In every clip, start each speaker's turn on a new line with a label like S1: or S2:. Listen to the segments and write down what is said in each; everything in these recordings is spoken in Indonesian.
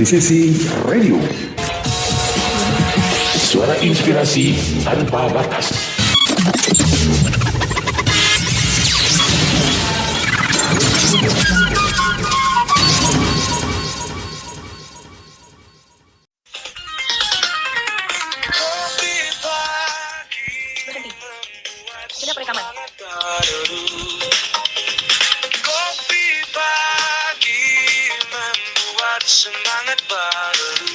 S1: DCC Radio. Suara inspirasi tanpa batas.
S2: Sudah perekaman.
S3: Kopi pagi membuat semangat baru.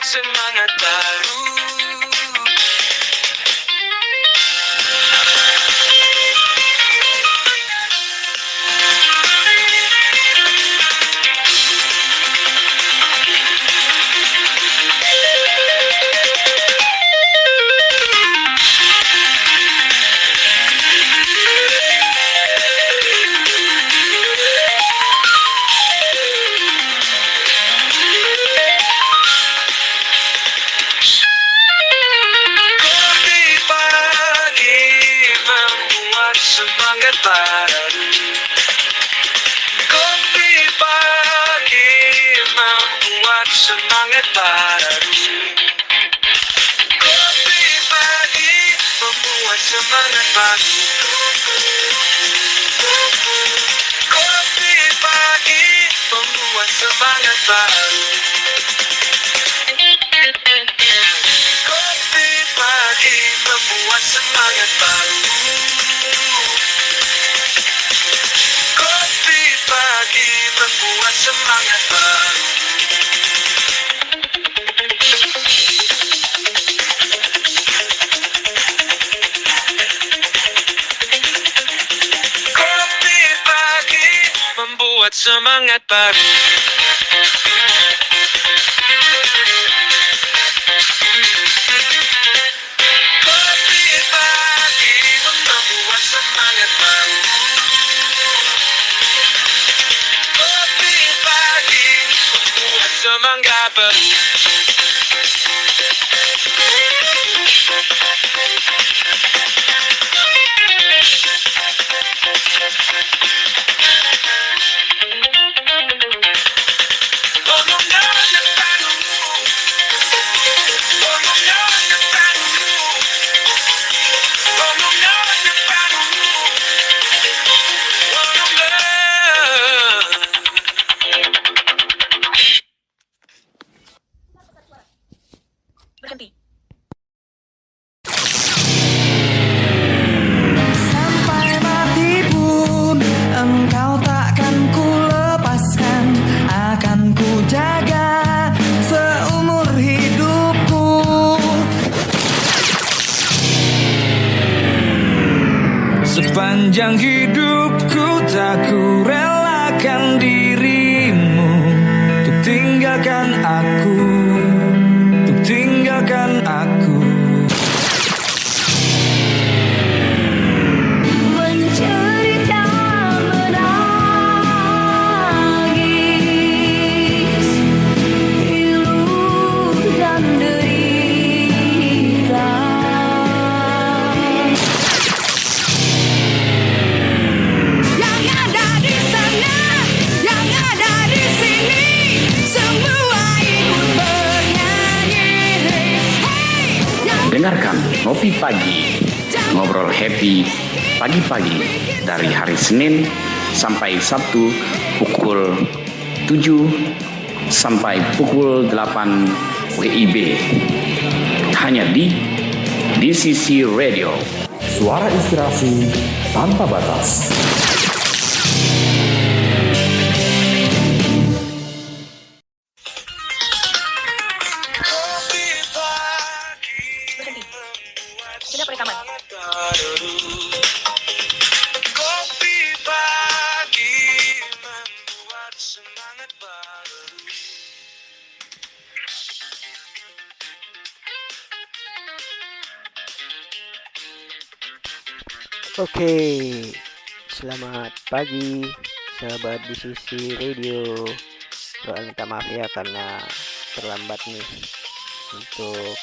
S3: Semangat baru. Semangat baru. Kopi pagi membuat semangat baru. Kopi pagi membuat semangat baru. Kopi pagi membuat semangat baru. Kopi pagi membuat semangat baru. Membuat semangat baru. Kopi pagi membuat semangat baru. Kopi pagi membuat semangat baru. Semangat baru.
S2: Berhenti.
S4: Sampai mati pun engkau takkan ku lepaskan, akan ku jaga seumur hidupku. Sepanjang hidupku tak ku relakan dirimu untuk tinggalkan aku. Tinggalkan aku.
S5: Mencerita menangis, pilu dan derita. Yang ada di sana, yang ada di sini, semua ikut bernyanyi.
S6: Dengarkan Ngopi Pagi, ngobrol happy pagi-pagi dari hari Senin sampai Sabtu pukul 7 sampai pukul 8 WIB. Hanya di DCC Radio.
S1: Suara inspirasi tanpa batas.
S2: Berhenti. Sudah perekaman. Oke, selamat pagi sahabat di sisi radio. Bro, minta maaf ya karena terlambat nih untuk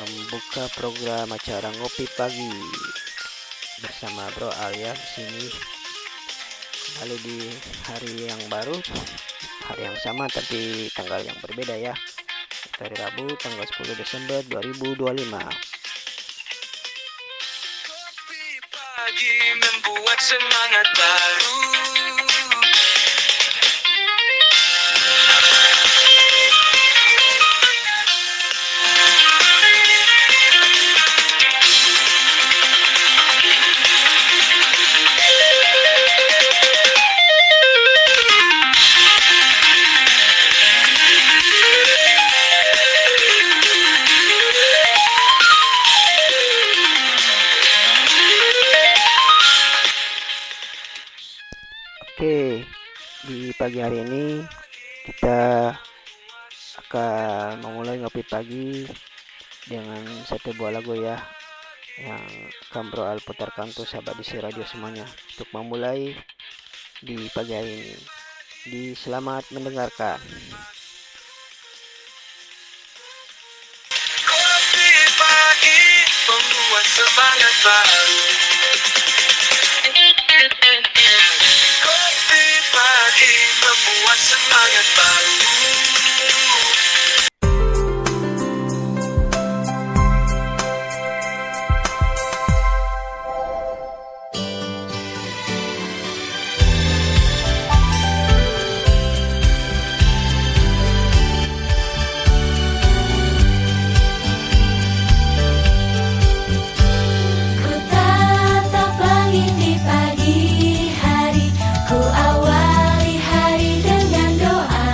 S2: membuka program acara ngopi pagi bersama Bro Alia di sini. Kembali di hari yang baru, hari yang sama tapi tanggal yang berbeda ya. Hari Rabu tanggal 10 Desember 2025.
S3: Pagi membuat semangat baru.
S2: Oke, di pagi hari ini kita akan memulai ngopi pagi dengan satu buah lagu ya yang akan Bro Al putarkan untuk sahabat di radio semuanya untuk memulai di pagi hari ini. Selamat mendengarkan.
S3: Kopi pagi membuat semangat baru. Kopi pagi membuat semangat baru.
S5: Ku tatap langit di pagi hari, ku awali hari dengan doa.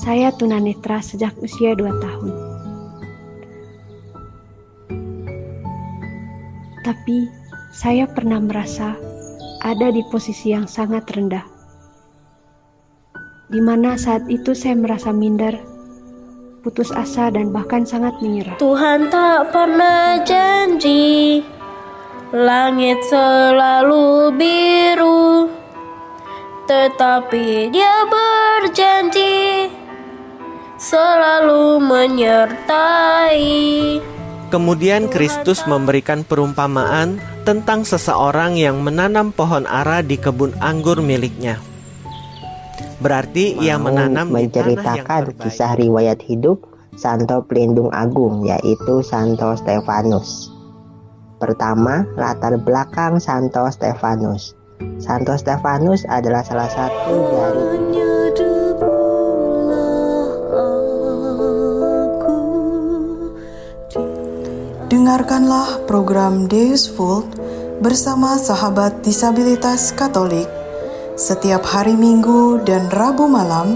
S7: Saya tunanetra sejak usia 2 tahun. Tapi saya pernah merasa ada di posisi yang sangat rendah, di mana saat itu saya merasa minder, putus asa, dan bahkan sangat menyerah.
S5: Tuhan tak pernah janji langit selalu biru, tetapi Dia berjanji selalu menyertai.
S8: Kemudian Kristus memberikan perumpamaan tentang seseorang yang menanam pohon ara di kebun anggur miliknya. Berarti ia menanam di tanah yang
S9: menceritakan
S8: terbaik.
S9: kisah riwayat hidup Santo Pelindung Agung, yaitu Santo Stefanus. Pertama, latar belakang Santo Stefanus. Santo Stefanus adalah salah satu dari
S10: Dengarkanlah program Deus Vult bersama sahabat disabilitas Katolik setiap hari Minggu dan Rabu malam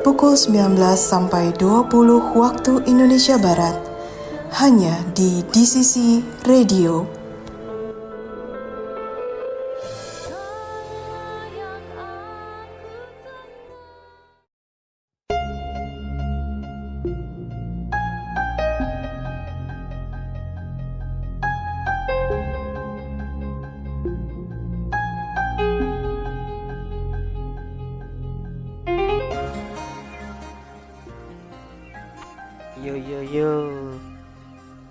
S10: pukul 19 sampai 20 waktu Indonesia Barat hanya di DCC Radio.
S2: Yo,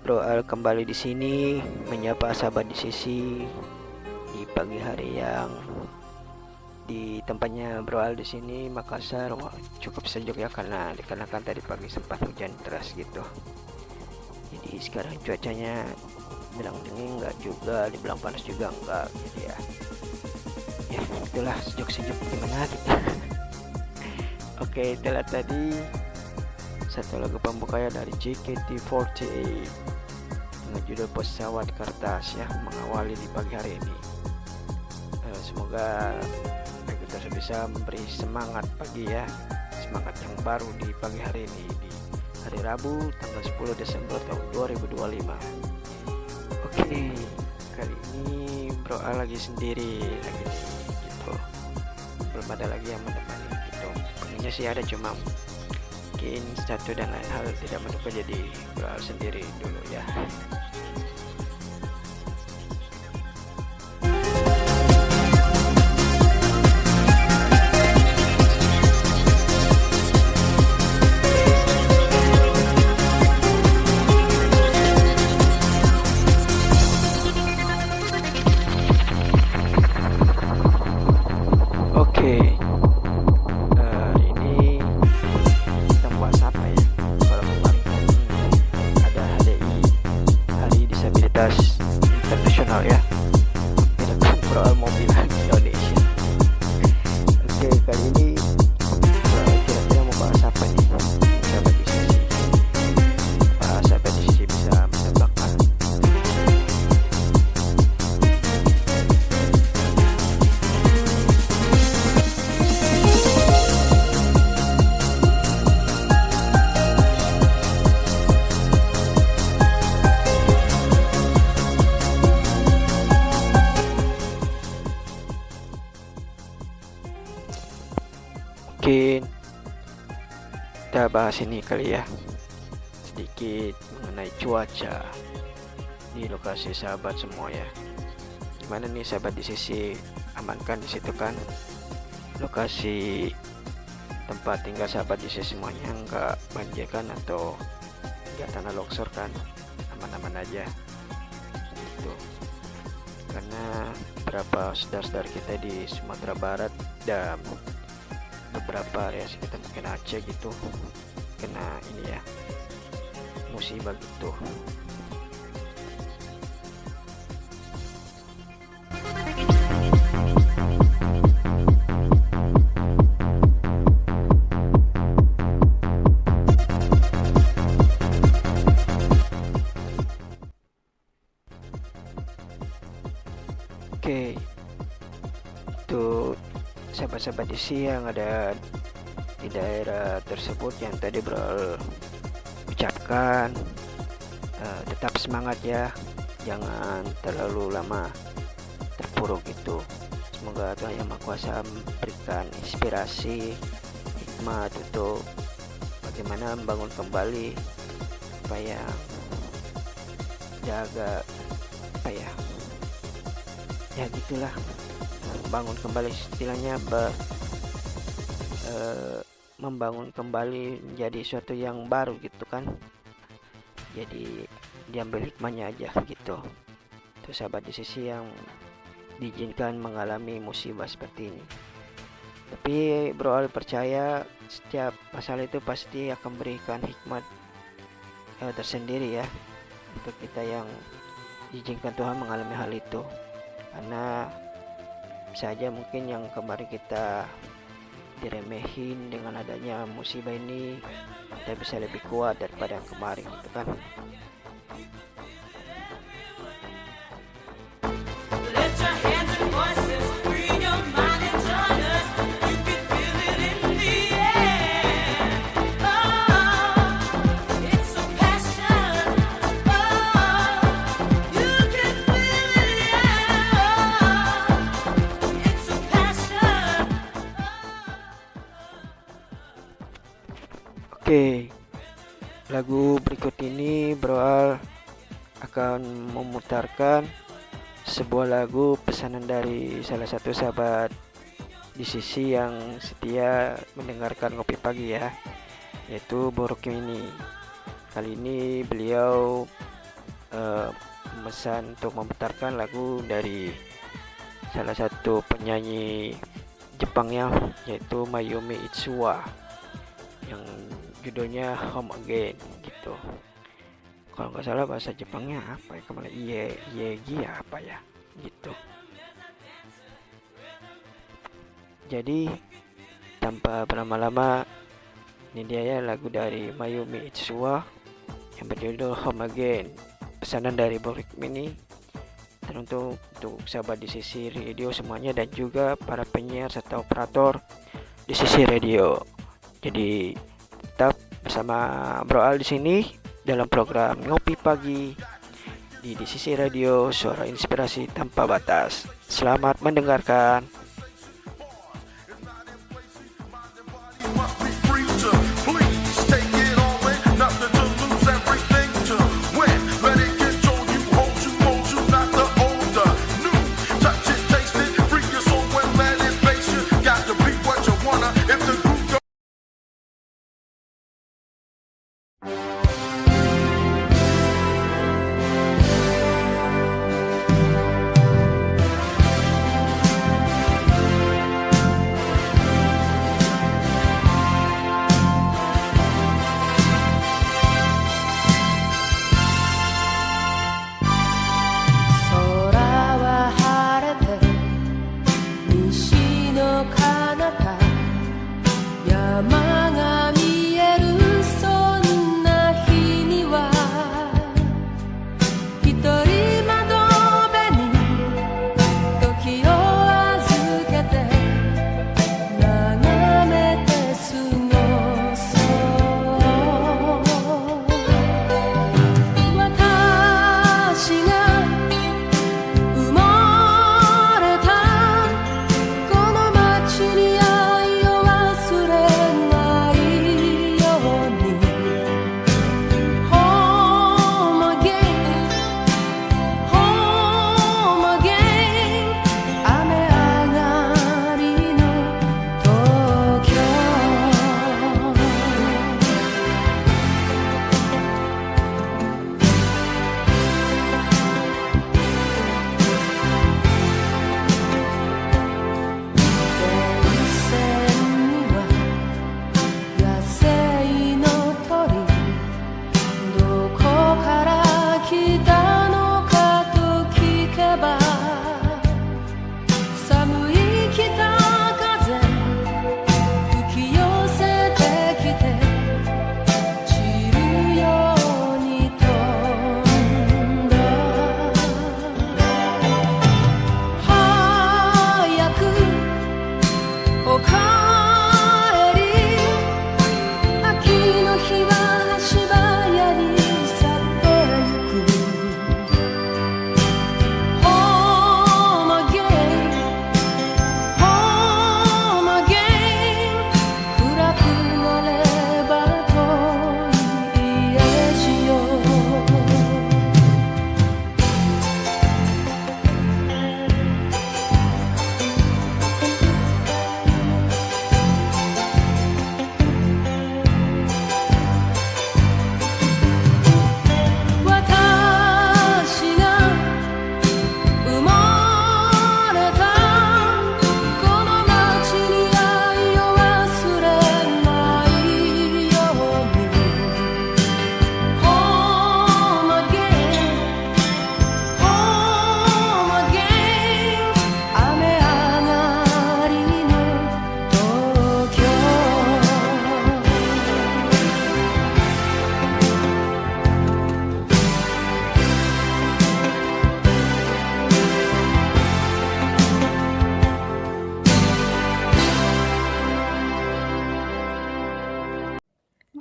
S2: Bro Al kembali di sini menyapa sahabat di sisi di pagi hari yang di tempatnya Bro Al di sini Makassar. Wah, cukup sejuk ya karena dikarenakan tadi pagi sempat hujan deras gitu. Jadi sekarang cuacanya bilang dingin enggak juga, dibilang panas juga enggak gitu ya. Ya itulah sejuk-sejuk gimana gitu. Oke, itulah tadi satu lagu pembukanya dari JKT48 dengan judul Pesawat Kertas ya, mengawali di pagi hari ini. Semoga kita bisa memberi semangat pagi ya, semangat yang baru di pagi hari ini di hari Rabu tanggal 10 Desember tahun 2025. Oke, kali ini Bro A lagi sendiri lagi nih, gitu. Belum ada lagi yang menemani gitu. Pengennya sih ada, cuma mungkin satu dan lain hal tidak mendukung, jadi Bro A sendiri dulu ya. Oke, ini kita bahas apa ya? Kalau kemarin kan ada HDI, Hari Disabilitas Internasional ya. Tidak Bro mau bilang Indonesia. Oke, kali ini kira-kira mau bahas apa nih? Sahabat di sisi, sahabat di sisi bisa menebakkan. Mungkin kita bahas ini kali ya, sedikit mengenai cuaca di lokasi sahabat semua ya. Gimana nih sahabat di sisi, amankan di situ kan lokasi tempat tinggal sahabat di sisi semuanya, nggak banjir kan atau nggak tanah longsor kan, aman-aman aja gitu. Karena beberapa saudara-saudara kita di Sumatera Barat dan beberapa area sekitar mungkin Aceh gitu kena ini ya, musibah gitu. Oke, itu sahabat-sahabat di sini yang ada di daerah tersebut yang tadi bro ucapkan. Tetap semangat ya, jangan terlalu lama terpuruk gitu. Semoga Tuhan Yang Maha Kuasa memberikan inspirasi, hikmat untuk bagaimana membangun kembali apa yang jaga apa ya gitulah, bangun kembali istilahnya membangun kembali menjadi sesuatu yang baru gitu kan. Jadi diambil hikmahnya aja gitu. Itu sahabat di sisi yang diizinkan mengalami musibah seperti ini. Tapi bro Al percaya setiap masalah itu pasti akan berikan hikmat tersendiri ya untuk kita yang diizinkan Tuhan mengalami hal itu. Karena bisa aja mungkin yang kemarin kita diremehin, dengan adanya musibah ini kita bisa lebih kuat daripada yang kemarin gitu kan. Oke, lagu berikut ini Bro Al akan memutarkan sebuah lagu pesanan dari salah satu sahabat di sisi yang setia mendengarkan Ngopi Pagi ya, yaitu Borok Mini. Kali ini beliau memesan untuk memutarkan lagu dari salah satu penyanyi Jepang ya, yaitu Mayumi Itsuwa, yang judulnya Home Again gitu. Kalau nggak salah bahasa Jepangnya apa ya kemarin, Iegi apa ya gitu. Jadi tanpa berlama-lama, ini dia ya lagu dari Mayumi Itsuwa yang berjudul Home Again, pesanan dari Borok Mini. Dan untuk sahabat di sisi radio semuanya, dan juga para penyiar serta operator di sisi radio. Jadi tetap bersama Bro Al di sini dalam program Ngopi Pagi di sisi radio, suara inspirasi tanpa batas. Selamat mendengarkan.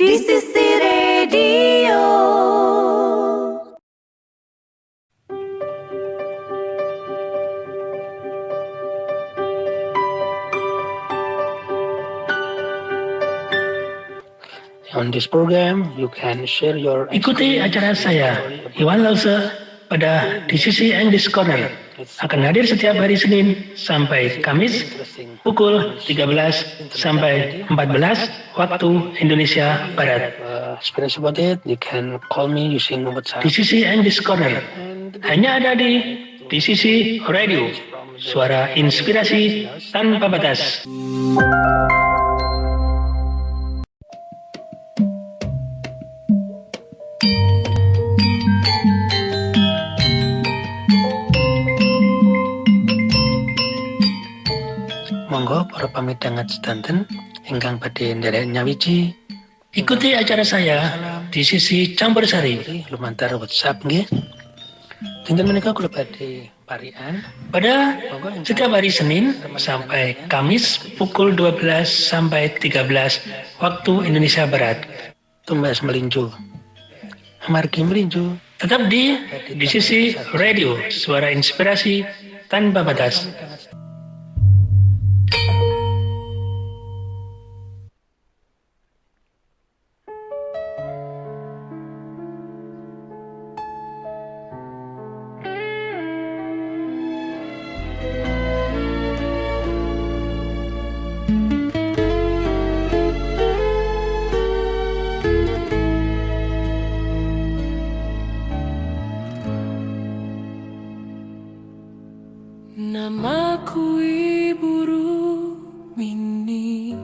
S4: di sisi radio.
S11: On this program, you can share your. Ikuti acara saya, Iwan Lause, pada di sisi English Corner. Akan hadir setiap hari Senin sampai Kamis pukul 13 sampai 14 waktu Indonesia Barat. Experience about it, you can call me using WhatsApp. Di sisi English Corner hanya ada di sisi radio, suara inspirasi tanpa batas. Monggo para pamit dangat sedanten ingkang badhe nderek nyawiji. Ikuti acara saya di sisi Campur Sari lumantar WhatsApp nggih. Dinten menika kula badhe parian pada setiap hari Senin sampai Kamis pukul 12 sampai 13 waktu Indonesia Barat. Tumbas melinju. Amargi melinju. Tetap di sisi radio, suara inspirasi tanpa batas.
S4: Namaku Ibu Rukmini,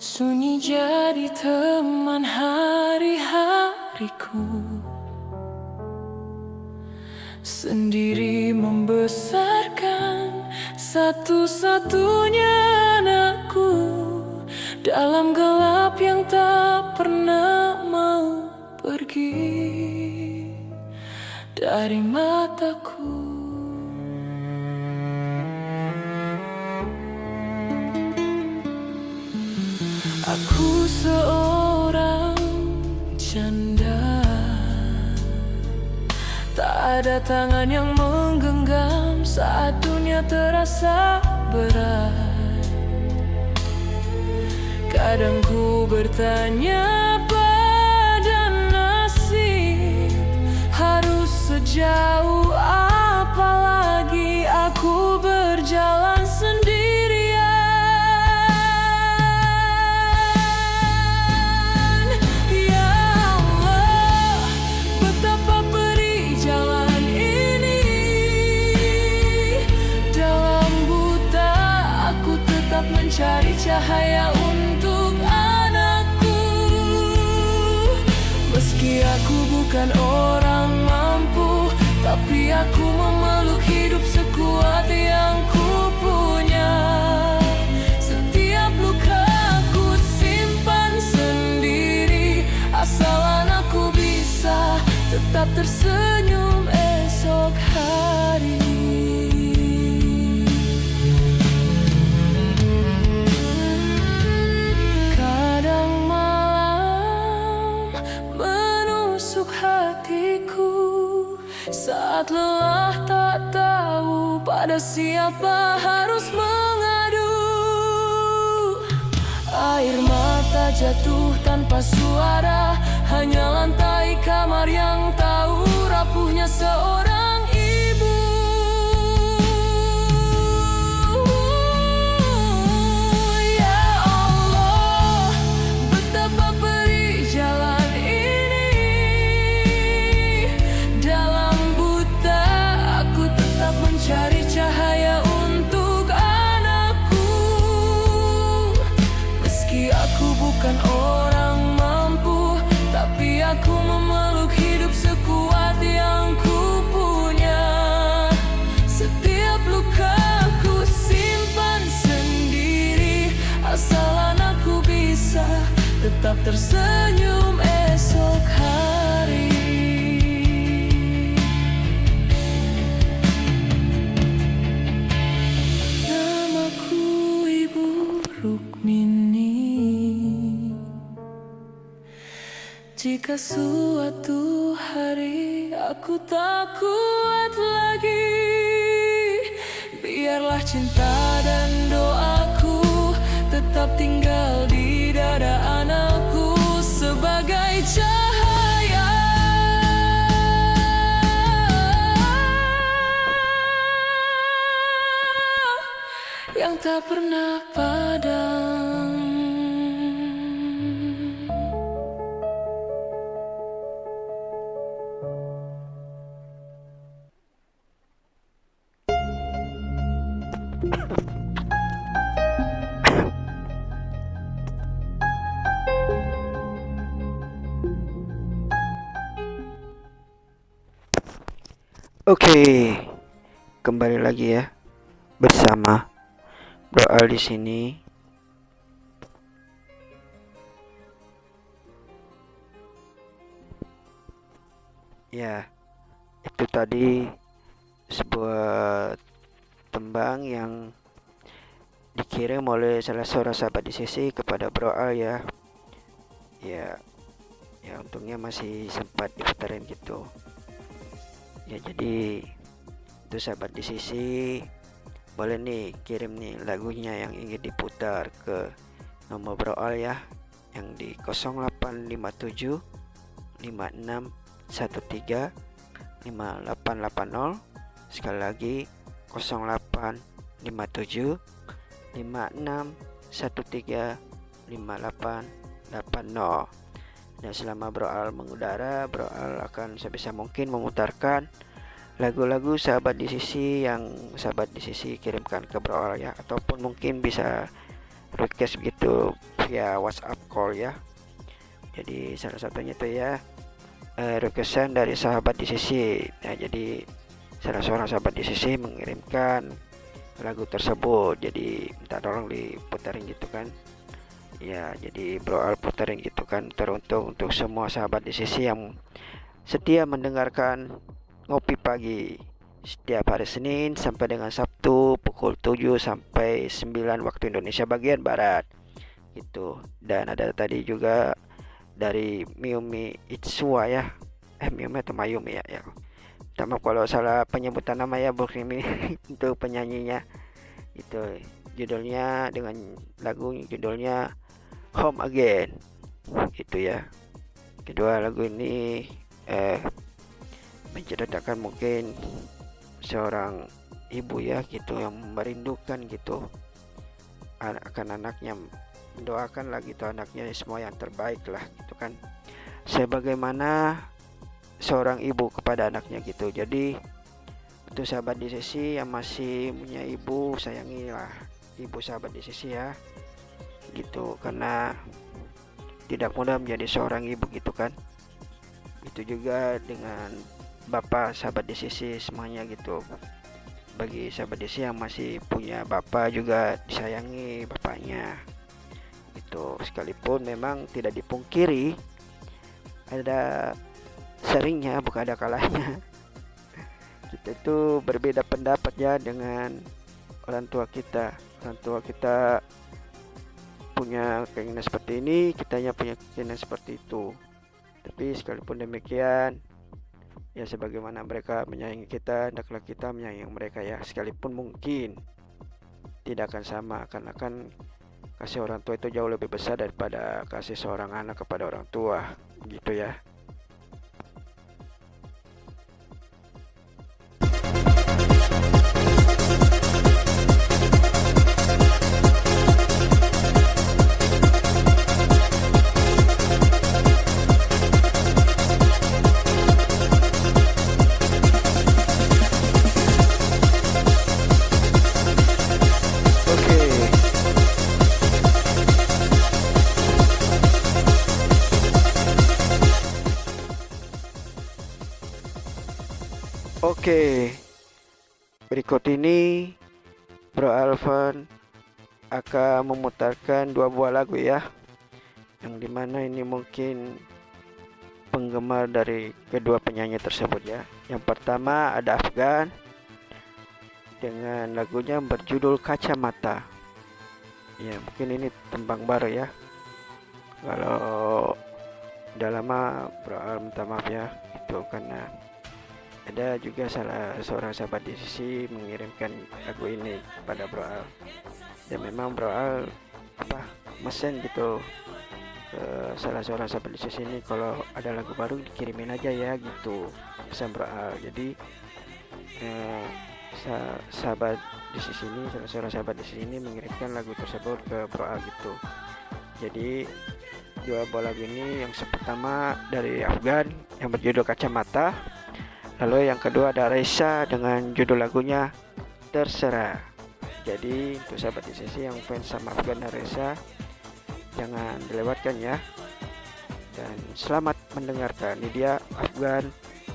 S4: sunyi jadi teman hari-hariku, sendiri membesarkan satu-satunya anakku, dalam gelap yang tak pernah mau pergi dari mataku. Aku seorang janda, tak ada tangan yang menggenggam saat dunia terasa berat. Kadang ku bertanya pada nasib, harus sejauh apa lagi aku berjalan sendirian. Ya Allah, betapa perih jalan ini. Dalam buta aku tetap mencari cahaya untuk anakku. Meski aku bukan orang mampu, tapi aku memeluk hidup sekuat yang ku punya. Setiap luka aku simpan sendiri, asal anakku bisa tetap tersenyum esok hari. Kadang malam menusuk hatiku, saat lelah tak tahu pada siapa harus mengadu. Air mata jatuh tanpa suara, hanya lantai kamar yang tahu rapuhnya seorang ibu. Ya Allah, betapa perih jalan ini. Dalam buta aku tetap mencari cahaya untuk anakku. Meski aku bukan orang mampu, tapi aku memeluk hidup sekuat yang ku punya. Setiap luka aku simpan sendiri, asal anakku bisa tetap tersenyum esok hari. Namaku Ibu Rukmini. Jika suatu hari aku tak kuat lagi, biarlah cinta dan doaku tetap tinggal di dada anakku sebagai cahaya yang tak pernah padam.
S2: Oke, kembali lagi ya bersama Bro Al di sini. Ya, itu tadi sebuah tembang yang dikirim oleh salah seorang sahabat di sisi kepada Bro Al ya. Ya, untungnya masih sempat diputarin gitu. Ya jadi itu sahabat di sisi boleh nih kirim nih lagunya yang ingin diputar ke nomor Bro Al ya, yang di 0857 56 13 5880. Sekali lagi 0857 56 13 5880. Dan selama Bro Al mengudara, Bro Al akan sebisa mungkin memutarkan lagu-lagu sahabat di sisi yang sahabat di sisi kirimkan ke Bro Al ya, ataupun mungkin bisa request gitu via WhatsApp call ya. Jadi salah satunya itu ya requestan dari sahabat di sisi. Nah, jadi salah seorang sahabat di sisi mengirimkan lagu tersebut, jadi minta tolong diputarin gitu kan. Ya, jadi Bro Al putarin gitu kan, teruntuk untuk semua sahabat di sisi yang setia mendengarkan Ngopi Pagi setiap hari Senin sampai dengan Sabtu pukul 7 sampai 9 waktu Indonesia bagian Barat gitu. Dan ada tadi juga dari Miyumi Itsua ya, Miyumi atau Mayumi ya. Maaf kalau salah penyebutan nama ya Bro Krimi untuk penyanyinya. Itu judulnya dengan lagu judulnya Home Again gitu ya. Kedua lagu ini menceritakan mungkin seorang ibu ya gitu yang merindukan gitu akan anaknya, mendoakan lah gitu anaknya semua yang terbaik lah gitu kan, sebagaimana seorang ibu kepada anaknya gitu. Jadi untuk sahabat di sisi yang masih punya ibu, sayangilah ibu sahabat di sisi ya gitu, karena tidak mudah menjadi seorang ibu gitu kan. Itu juga dengan bapak sahabat di sisi semuanya gitu. Bagi sahabat di sisi yang masih punya bapak juga disayangi bapaknya gitu, sekalipun memang tidak dipungkiri ada seringnya bukan ada kalahnya kita itu berbeda pendapat ya dengan orang tua kita. Orang tua kita punya keinginan seperti ini, kitanya punya keinginan seperti itu. Tapi sekalipun demikian, ya sebagaimana mereka menyayangi kita, hendaklah kita menyayangi mereka ya. Sekalipun mungkin tidak akan sama, karena kan kasih orang tua itu jauh lebih besar daripada kasih seorang anak kepada orang tua, gitu ya. Oke, berikut ini Bro Alvan akan memutarkan dua buah lagu ya, yang dimana ini mungkin penggemar dari kedua penyanyi tersebut ya. Yang pertama ada Afgan dengan lagunya berjudul Kacamata. Ya mungkin ini tembang baru ya. Kalau udah lama Bro Al minta maaf ya, itu karena ada juga salah seorang sahabat di sisi mengirimkan lagu ini pada Bro Al, dan memang Bro Al mesen gitu ke salah seorang sahabat di sisi ini, kalau ada lagu baru dikirimin aja ya gitu pesan Bro Al. Jadi sahabat di sisi ini, salah seorang sahabat di sini mengirimkan lagu tersebut ke Bro Al gitu. Jadi dua buah lagu ini, yang pertama dari Afgan yang berjudul Kacamata, lalu yang kedua ada Reza dengan judul lagunya Terserah. Jadi untuk sahabat di sisi yang fans sama Afgan dan Reza, jangan dilewatkan ya. Dan selamat mendengarkan. Ini dia Afgan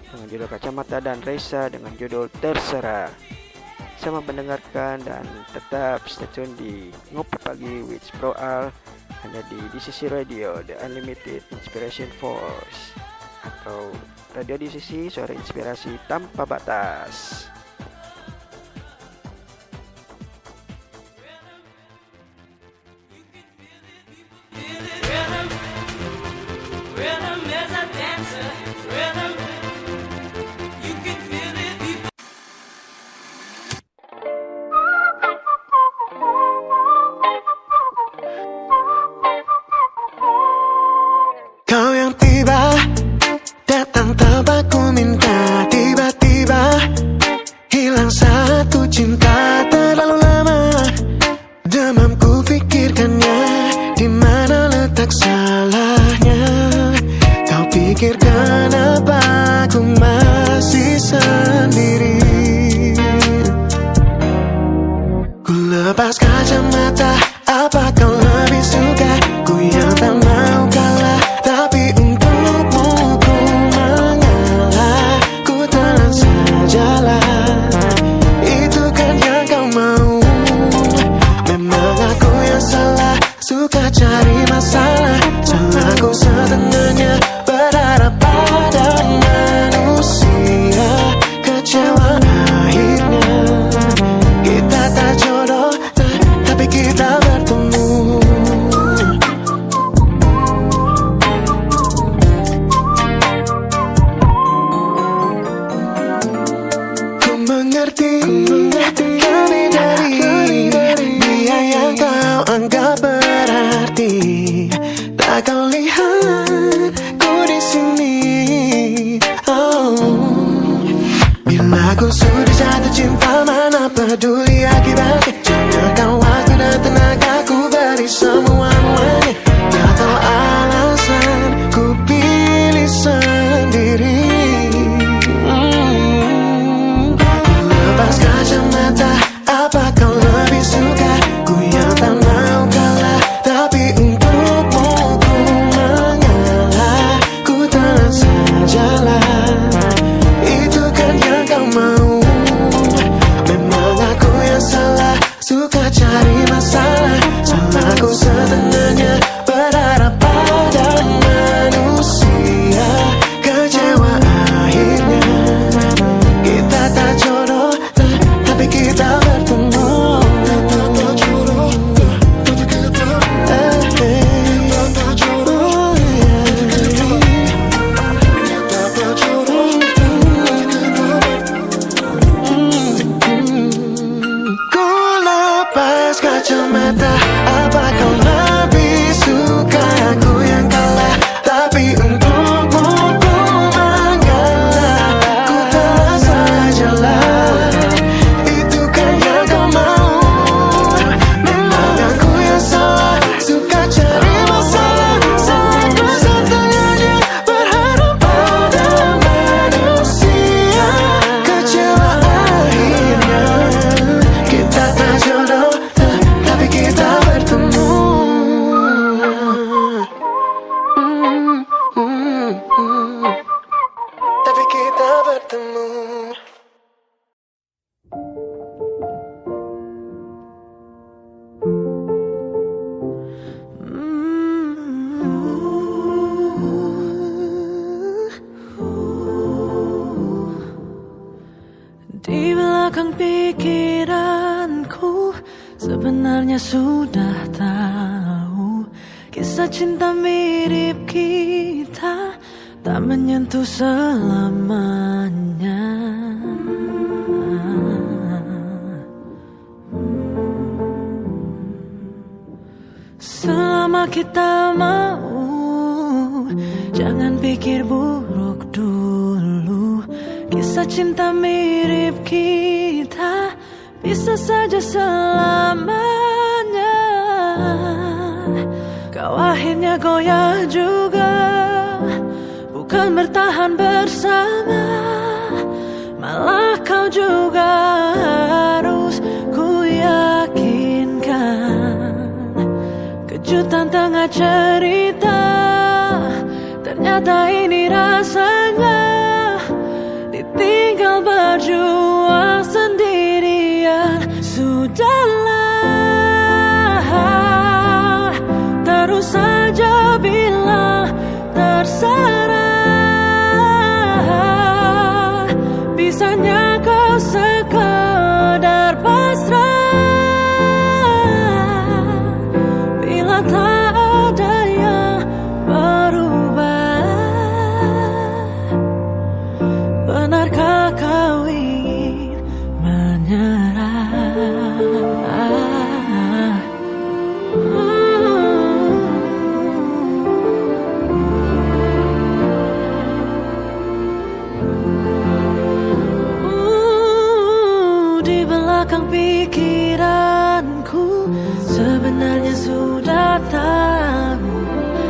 S2: dengan judul Kacamata dan Reza dengan judul Terserah. Selamat mendengarkan dan tetap stay tune di Ngopi Pagi with Bro Al, hanya di DCC Radio, The Unlimited Inspiration Force, atau radio DCC, suara inspirasi tanpa batas.
S12: Kau yang tiba datang tanpa ku minta, tiba-tiba hilang satu cinta terlalu lama. Demam ku pikirkannya, di mana letak salahnya. Kau pikir kenapa ku masih sendiri. Ku lepas kacamata, apa kau lebih suka? Ku yang tak mau kalah, tapi untukmu ku mengalah. Ku telan sajalah, itu kan yang kau mau. Memang aku yang salah, suka cari masalah. Salahku setengahnya, berharap pada manusia. Kecewa akhirnya, kita tak jodoh, tapi kita bertemu. Ku mengerti lebih dari dia yang kau anggap berarti. Tak kau lihat ku di sini. Oh, bila ku sudah jatuh cinta, mana peduli akibatnya. Jangan kau waktu dan tenaga, ku beri semua-muanya. Tak tahu alasan, ku pilih sendiri. Lepas kacamata, apa kau lebih suka? Ku yang tak mau kalah, tapi untukmu ku mengalah. Ku telan sajalah, itu kan yang kau mau. Memang aku yang salah, suka cari masalah. Salahku setengahnya, berharap pada manusia. Kecewa akhirnya, kita tak jodoh, tapi kita bertemu. Ku lepas kacamata, apa kau lebih suka? Aku yang kalah, tapi untukmu ku mengalah. Ku telah sajalah, itu kan yang kau mau. Memang aku yang salah, suka cari masalah. Salahku setengahnya, berharap pada manusia. Kecewa akhirnya, kita tak jodoh, tapi kita bertemu. Tapi kita bertemu.
S4: Di belakang pikiranku sebenarnya sudah tahu Kisah cinta mirip kita tak menyentuh selamanya. Selama kita mau, jangan pikir buruk dulu. Kisah cinta mirip kita bisa saja selamanya. Kau akhirnya goyah juga, bukan bertahan bersama, malah kau juga harus ku yakinkan. Kejutan tengah cerita, ternyata ini rasanya ditinggal berjuang sendirian. Sudahlah, terus saja bilang terserah. Bisanya kau sekadar pasrah bila tak ada yang berubah. Benarkah kau ingin menyerah? Di belakang pikiranku sebenarnya sudah tahu,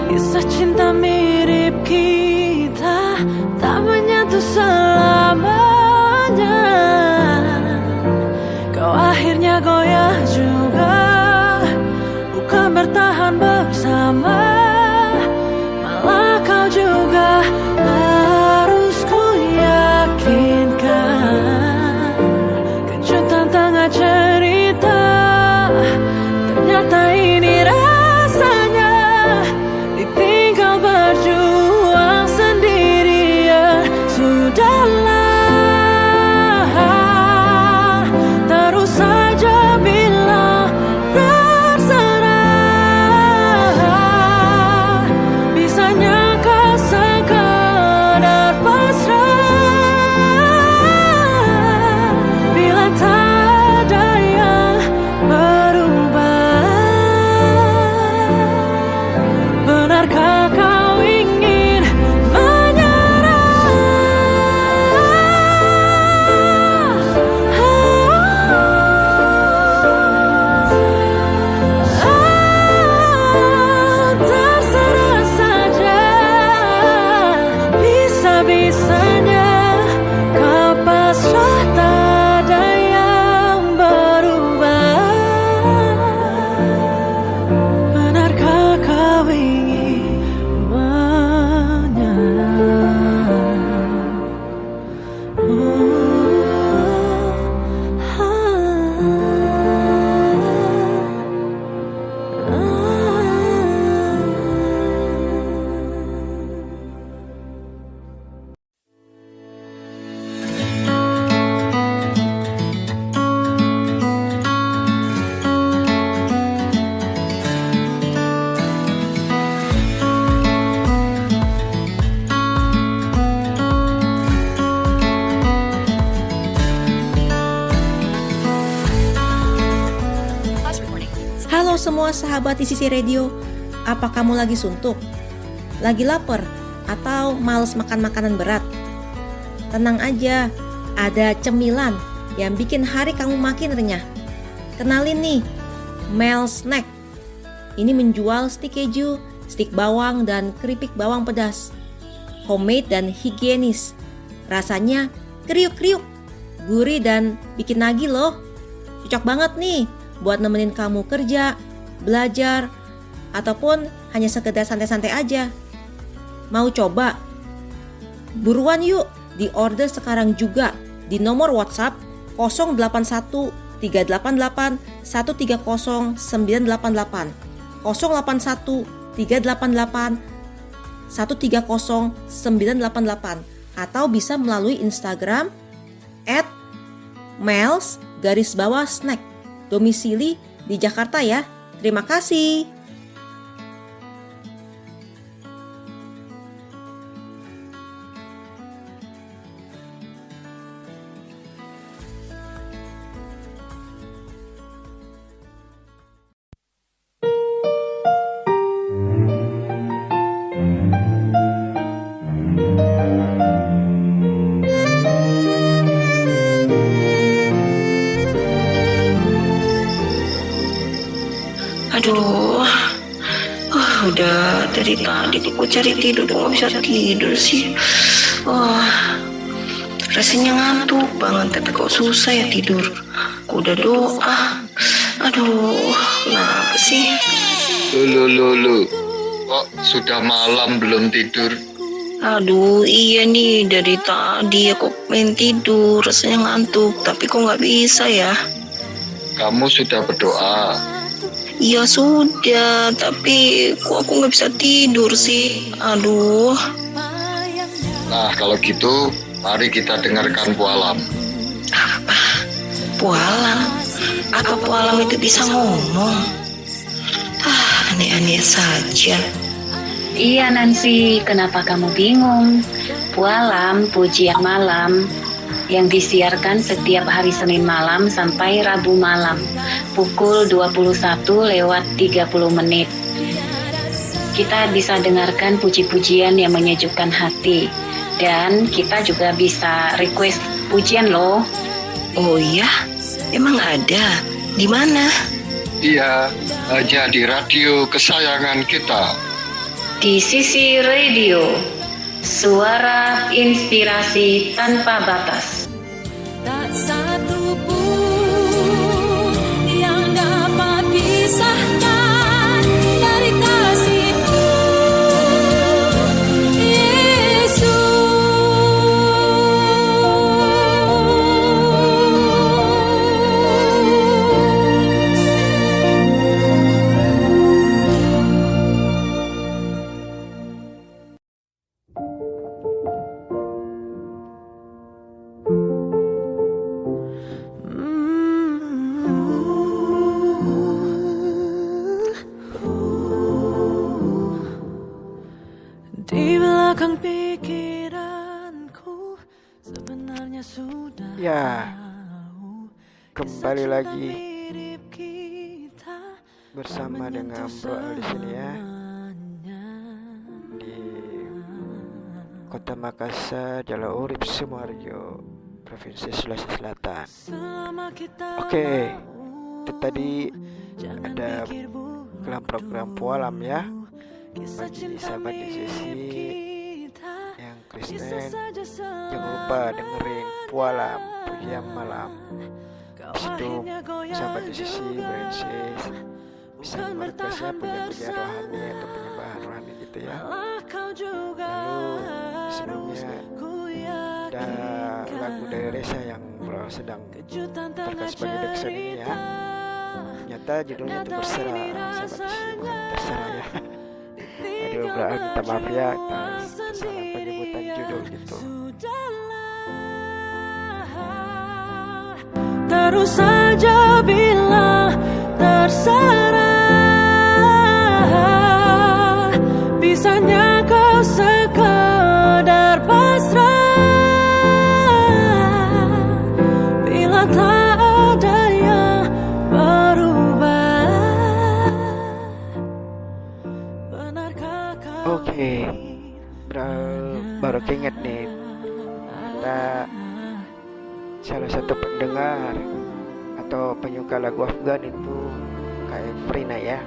S4: kisah cinta mirip kita tak menyentuh selamanya. Kau akhirnya goyah juga, bukan bertahan bersama, malah kau juga harus ku yakinkan. Kejutan tengah cerita, ternyata ini rasanya ditinggal berjuang sendirian. Sudahlah, terus saja bilang terserah. Bisanya kau sekadar pasrah bila tak ada yang berubah. Benarkah kau ingin terserah saja, bisa-bisanya kau pasrah, tak ada yang berubah. Benarkah kau ingin menyerah?
S13: Halo semua sahabat di sisi radio, apa kamu lagi suntuk? Lagi lapar? Atau males makan makanan berat? Tenang aja, ada cemilan yang bikin hari kamu makin renyah. Kenalin nih, Mel Snack. Ini menjual stik keju, stik bawang, dan keripik bawang pedas. Homemade dan higienis. Rasanya kriuk-kriuk, gurih dan bikin nagih loh. Cocok banget nih buat nemenin kamu kerja, belajar, ataupun hanya sekedar santai-santai aja. Mau coba? Buruan yuk, di order sekarang juga di nomor WhatsApp 081 388 130 988 081 388 130 988 atau bisa melalui Instagram @mels_snack. Domisili di Jakarta ya. Terima kasih.
S14: Aduh, udah dari tadi aku cari tidur, nggak bisa tidur sih. Rasanya ngantuk banget, tapi kok susah ya tidur. Aku udah doa. Aduh, kenapa sih?
S15: Lu. Kok sudah malam belum tidur?
S14: Aduh, iya nih, dari tadi aku pengen tidur, rasanya ngantuk, tapi kok nggak bisa ya?
S15: Kamu sudah berdoa?
S14: Iya sudah, tapi kok aku nggak bisa tidur sih? Aduh.
S15: Nah, kalau gitu, mari kita dengarkan pualam.
S14: Pualam? Apa pualam itu bisa ngomong? Aneh-aneh saja.
S16: Iya Nancy, kenapa kamu bingung? Pualam, pujian malam yang disiarkan setiap hari Senin malam sampai Rabu malam pukul 21:30. Kita bisa dengarkan puji-pujian yang menyejukkan hati, dan kita juga bisa request pujian loh.
S14: Oh iya? Emang ada? Di mana?
S15: Iya, hanya di radio kesayangan kita.
S16: Di Sisi Radio, suara inspirasi tanpa batas.
S4: Tak satu pun yang dapat pisahkan dari kasih-Mu, Yesus. Di belakang pikiranku sebenarnya sudah
S2: Ya, kembali lagi bersama dengan Bro Al di sini ya, di Kota Makassar, Jalan Urip, Sumoharjo, Provinsi Sulawesi Selatan. Oke, itu tadi ada program pualam ya, bagi sahabat di sisi yang Kristen, jangan lupa dengerin pualam pujian malam. Situ sahabat di sisi Bransis bisa merequestnya pujian-pujian rohani atau penyembahan rohani gitu ya. Lalu sebelumnya ada lagu dari Reza yang sedang terkenal sebagai Dexon ini ya. Ternyata judulnya itu berserah, sahabat di sisi, bukan terserah ya. Aduh, minta maaf ya atas kesalahan penyebutan judul gitu.
S4: Terus saja bilang terserah, bisanya kau sekedar pasrah bila tak ada yang berubah.
S2: Oke, baru keinget nih, kita salah satu pendengar atau penyuka lagu Afgan itu Kak Frina ya.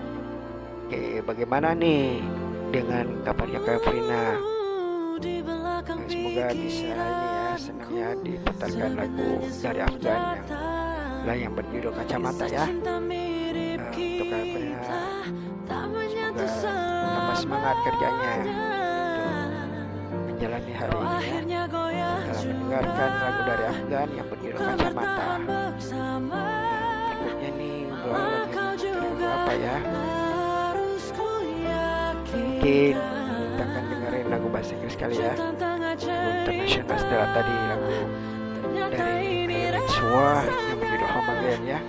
S2: Oke, bagaimana nih dengan kabarnya Kak Frina? Semoga bisa ini ya, senangnya diputarkan lagu dari Afgan yang berjudul Kacamata ya. Untuk Kak Frina, semoga tambah semangat kerjanya untuk menjalani hari ini ya, setelah mendengarkan lagu dari Afgan yang berjudul Kacamata. Berikutnya nih lagi lagu apa ya? Mungkin kita akan dengerin lagu bahasa Inggris kali ya, lagu internasional setelah tadi lagu dari Suah yang berjudul Home Again ya.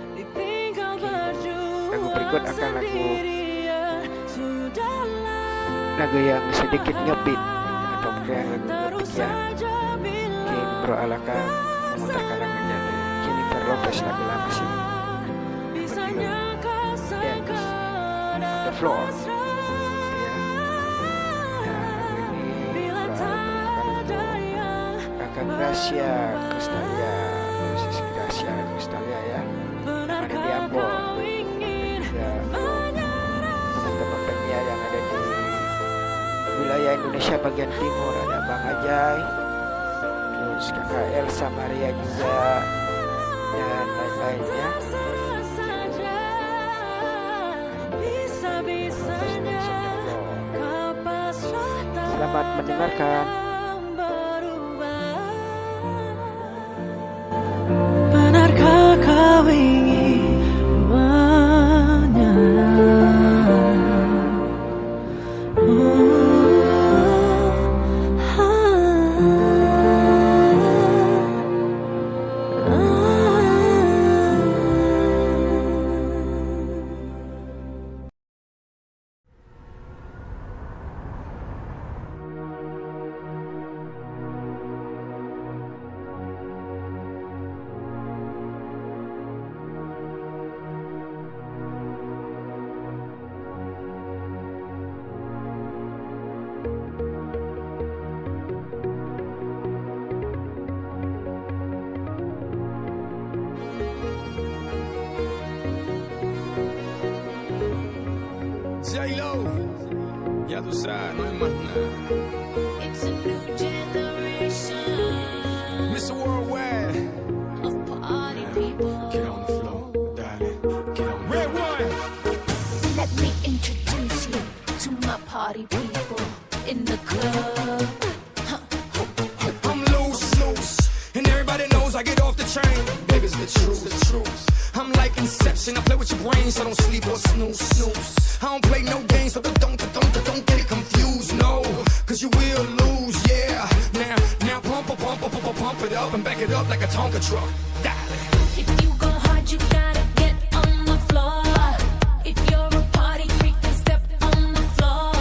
S2: Lagu berikut akan lagu yang sedikit ngebeat atau mungkin lagu ngebeat ya. Mungkin Bro Al akan memutarkan lagu dari Jennifer Lopez, lagu lama sih, Dance on the Floor ya. Lagu ini Bro Al merupakan Kakak Gracia Kristalia, Mrs. Gracia Kristalia ya, yang ada di Ambon, dan juga Bro Indonesia bagian timur ada Bang Ajay, terus kakak Elsa Maria juga, dan lain-lainnya. Selamat mendengarkan.
S4: Benarkah kau ingin menyerah?
S12: J-Lo, ya tú sabes, no hay más nada.
S4: It's a new generation
S12: Mr. Worldwide,
S4: of party people.
S12: get on the floor, darling, get on the Red one.
S4: Let me introduce you to my party people in the club.
S12: I'm loose, and everybody knows I get off the train. Baby, it's the truth. I'm like Inception, I play with your brain, so don't sleep or snooze. I don't play no games, so don't get it confused, no, cause you will lose, yeah. Now pump it up and back it up like a Tonka truck.
S4: If you go hard, you gotta get on the floor. If you're a party freak, then step on the floor.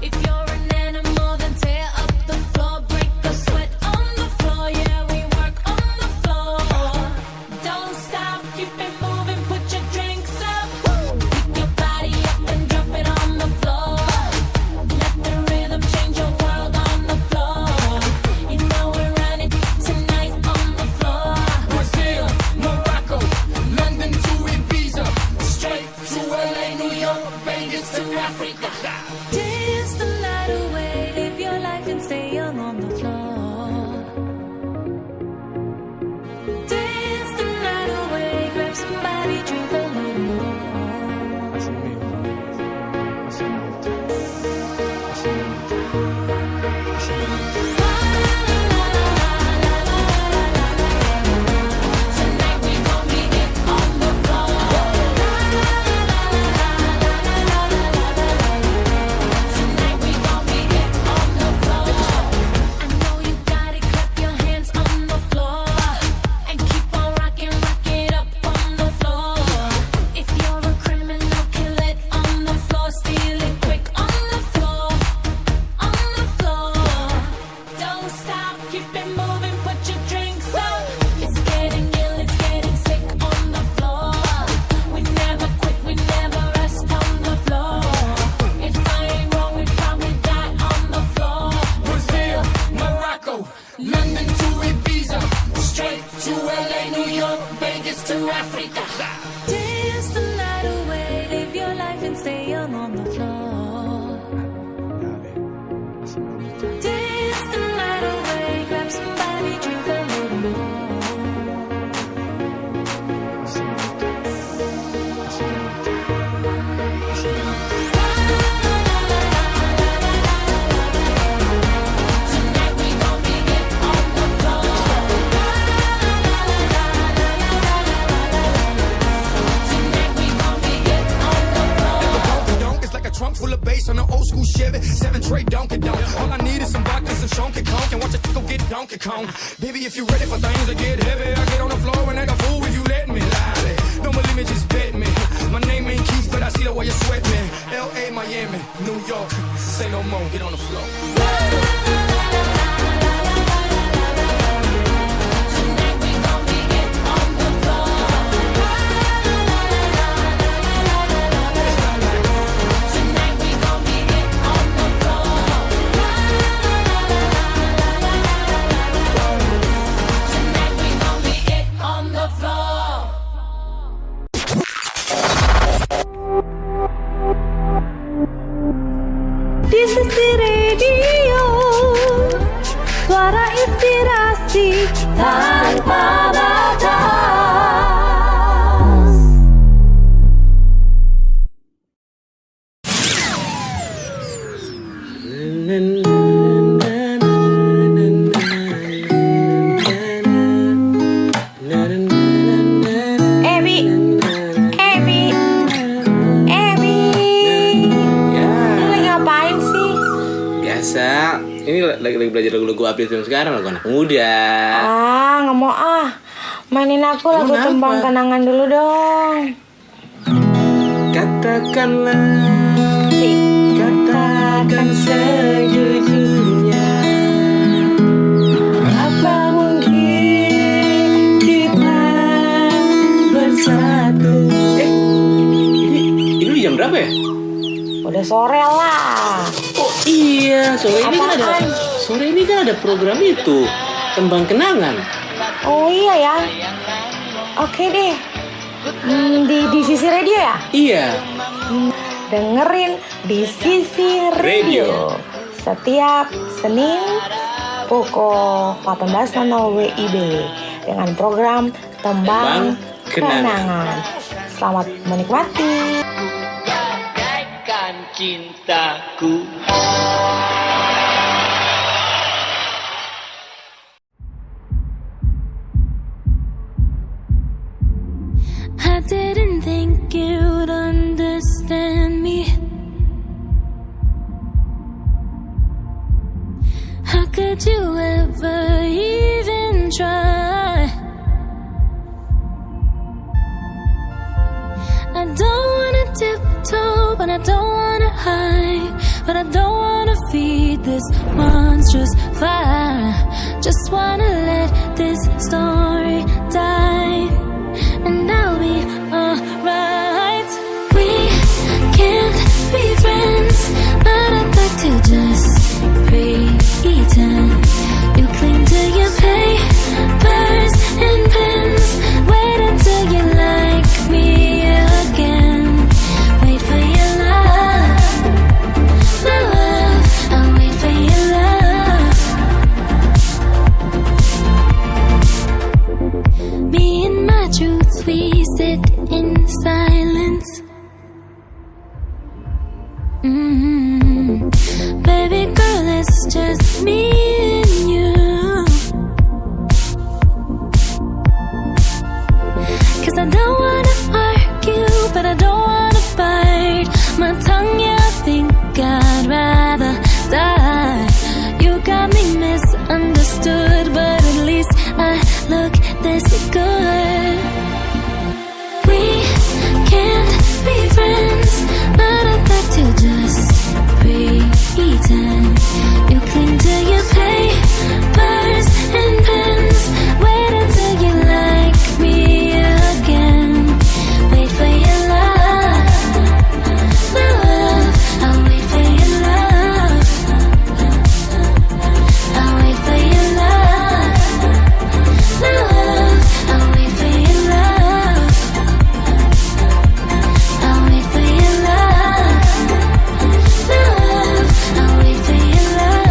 S4: If you're an animal, then tear up the floor. Break the sweat on the floor, yeah, we work on the floor. Don't stop, keep it moving, put your drinks up. Pick your body up and drop it on the floor. Let the rhythm change your world on the floor. You know we're running tonight on the floor.
S12: Brazil, Morocco, London to Ibiza, straight to LA, New York, Vegas to Africa.
S4: Dance the night away, live your life and stay young on the floor. Dance the night away, grab somebody, drink a little more. Tonight we gon' be it on the floor. Tonight we gon' be it on the floor. I know you got it, clap your hands on the floor. And keep on rocking, rock it up on the floor. If you're a criminal, kill it on the floor. Steal it quick on the floor. On the floor. Don't stop, keep it moving, put your drinks up. It's getting ill, it's getting sick on the floor. We never quit, we never rest on the floor. If I ain't wrong, we probably die on the floor.
S12: Brazil, Morocco, London to Ibiza, straight to LA, New York, Vegas to Africa.
S4: Dance the night away, live your life and stay young on the floor. Dance the night away, grab somebody, drink a little more. Tonight we gon' be it on the floor. Tonight we gon' be it on the floor.
S12: Donk is like a trunk full of bass on an old school Chevy, 7 tray Donkey Donk. All I need is some vodka, some Shonky Conk, and watch it go get Donkey Kong. Baby, if you ready for things to get heavy, I get on the floor and act a fool if you let me. Lie. Don't believe me, just bet me. My name ain't Keith, but I see the way you sweat me. L.A., Miami, New York, say no more, get on the floor.
S4: Tonight we gon' be it on the floor. Tonight we gon' be it on the floor. Tonight we gon' be it on the floor.
S5: This is the radio. inspirasi tanpa batas.
S17: Ini lagi belajar lagu-lagu update film sekarang, lagu anak muda.
S18: Nggak mau mainin aku lagu Tembang Kenangan dulu dong.
S17: Katakan sejujurnya, apa mungkin kita bersatu? Ini jam berapa ya?
S18: Udah sore lah.
S17: Oh iya, sore ini kan ada program itu, Tembang Kenangan.
S18: Oh iya ya. Oke deh. Di Sisi Radio ya?
S17: Iya.
S18: Dengerin di Sisi Radio. Setiap Senin pukul 18.00 WIB dengan program Tembang Kenangan. Selamat menikmati.
S3: Cintaku.
S4: I didn't think you'd understand me. How could you ever even try? I don't wanna tiptoe, but I don't wanna hide, but I don't wanna feed this monstrous fire. Just wanna let this story die, and I'll be alright. We can't be friends, but I'd like to just pretend. You cling to your papers and pens, wait until you like me again. Wait for your love, my love. I'll wait for your love. Me and my truth, we sit in silence. Baby girl, it's just me and you. 'Cause I don't wanna argue, but I don't wanna bite my tongue. Yeah, I think I'd rather die. You got me misunderstood, but at least I look this good. We can't be friends, but I'd like to just pretend. You cling to your papers and pens, wait until you like me again. Wait for your love, my love. I'll wait for your love. I'll wait for your love, my love. I'll wait for your love. I'll wait for your love, my love. I'll wait for your love.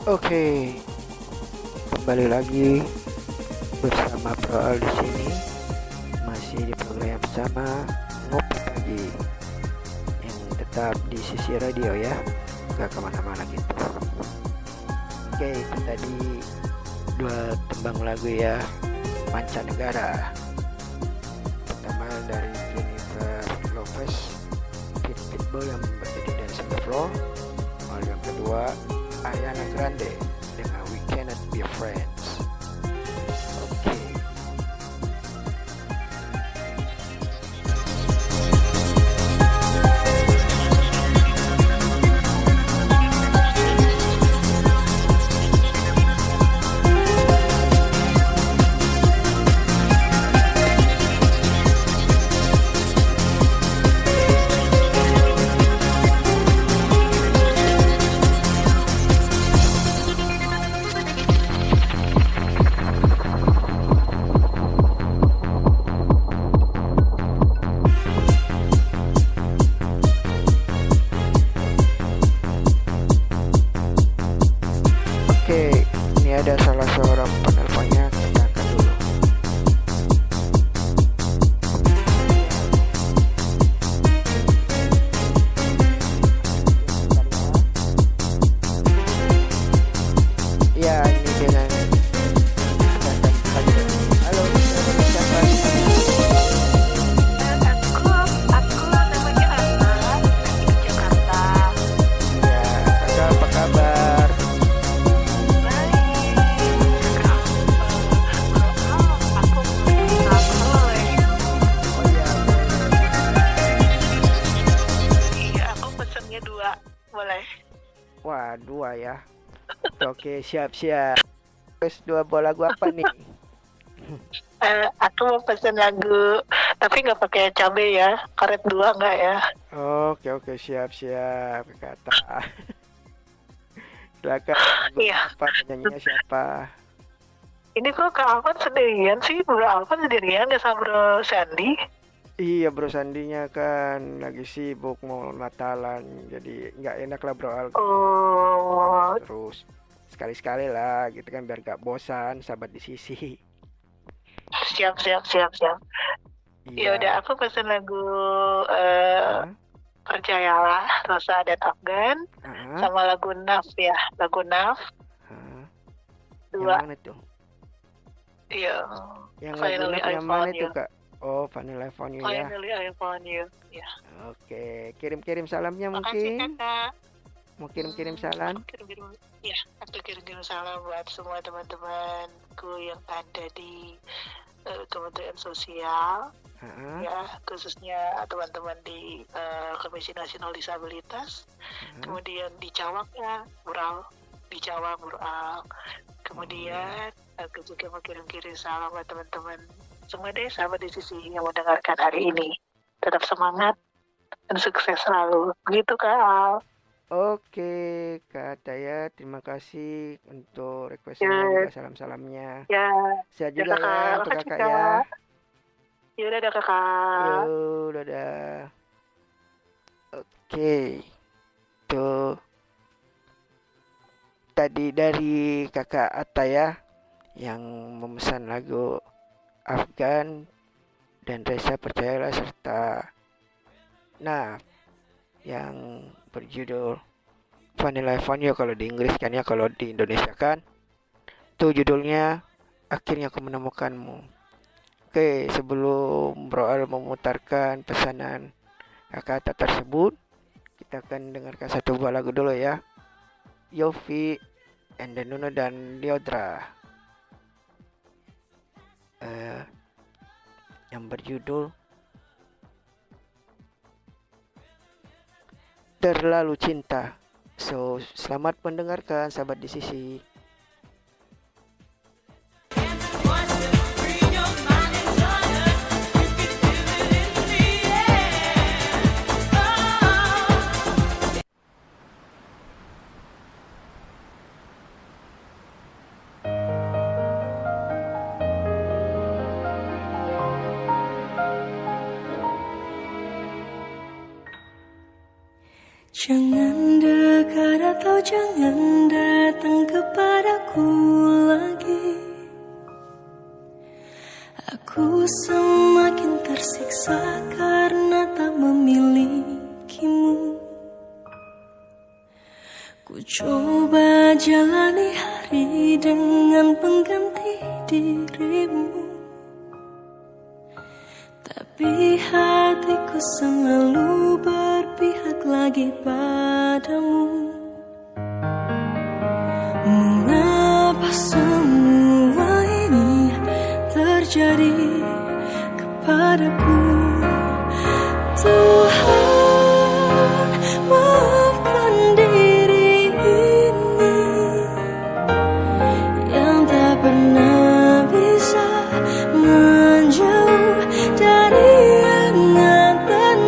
S2: Oke, kembali lagi bersama Bro Al di sini, masih di program bersama Ngopi Pagi yang tetap di sisi radio ya, nggak kemana-mana gitu. Oke, itu tadi 2 tembang lagu ya, mancanegara. Pertama dari Jennifer Lopez, Pitbull yang berdiri dari Singapore. Lalu yang kedua Ariana Grande dengan We Cannot Be Friends. Oke. Oke, ini ada salah seorang penelponnya, kita angkat dulu. Ya, ini dengan halo, siapa? Aku namanya Anna dari Jakarta. Ya, kakak apa kabar? Boleh. Wah, 2 ya. Oke, siap-siap. Terus 2 buah lagu apa nih?
S19: Aku mau pesen lagu, tapi nggak pakai cabai ya. Karet 2 nggak ya?
S2: Oke, siap-siap. Kata. Silakan.
S19: Iya.
S2: Apa penyanyinya siapa?
S19: Ini kok Kak Alvan sendirian sih? Bro Alvan sendirian ya sama Bro Sandy?
S2: Iya, Bro Sandinya kan lagi sibuk mau Natalan, jadi nggak enak lah Bro Al.
S19: Oh.
S2: Terus sekali-sekali lah gitu kan biar gak bosan, sahabat di sisi.
S19: Siap. Ya udah, aku pesen lagu Percayalah, Rosa dan Afgan, sama lagu Naf ya, lagu Naf. 2.
S2: Yang mana tuh?
S19: Iya.
S2: Yang lagu Naf yang mana tuh Kak? Oh, Vanilla Phone You ya.
S19: Finally I found you. Ya.
S2: Oke, kirim-kirim salamnya
S19: Makasih,
S2: mungkin.
S19: Kakak.
S2: Mau kirim-kirim salam?
S19: Ya, aku kirim salam buat semua teman-temanku yang ada di Kementerian Sosial. Ya, khususnya teman-teman di Komisi Nasional Disabilitas. Kemudian di Cawang ya, Mural. Di Cawang, Mural. Kemudian aku juga mau kirim salam buat teman-teman semua deh, sahabat di sisi yang mendengarkan hari ini. Tetap semangat dan sukses selalu. Begitu Kak Al.
S2: Oke, Kak Taya, terima kasih untuk requestnya juga salam-salamnya.
S19: Ya.
S2: Sehat juga ya untuk Kakak ya.
S19: Ya udah ada Kakak.
S2: Yo, dadah. Oke. Tuh. Tadi dari Kakak Ataya yang memesan lagu Afgan dan Reza Percayalah serta Naf yang berjudul Vanilla Phone You kalau di Inggris kan ya, kalau di Indonesia kan tuh judulnya Akhirnya Aku Menemukanmu. Oke, sebelum Bro Al memutarkan pesanan kakak tersebut, kita akan dengarkan 1 buah lagu dulu ya. Yofi and the Nuno dan Liodra yang berjudul Terlalu Cinta. So, selamat mendengarkan sahabat di sisi.
S12: Jangan dekat atau jangan datang kepadaku lagi. Aku semakin tersiksa karena tak memilikimu. Ku coba jalani hari dengan pengganti dirimu, tapi hatiku selalu berpihak lagi padamu. Mengapa semua ini terjadi kepadaku? Tuhan, maafkan diri ini yang tak pernah bisa menjauh dari ingatan.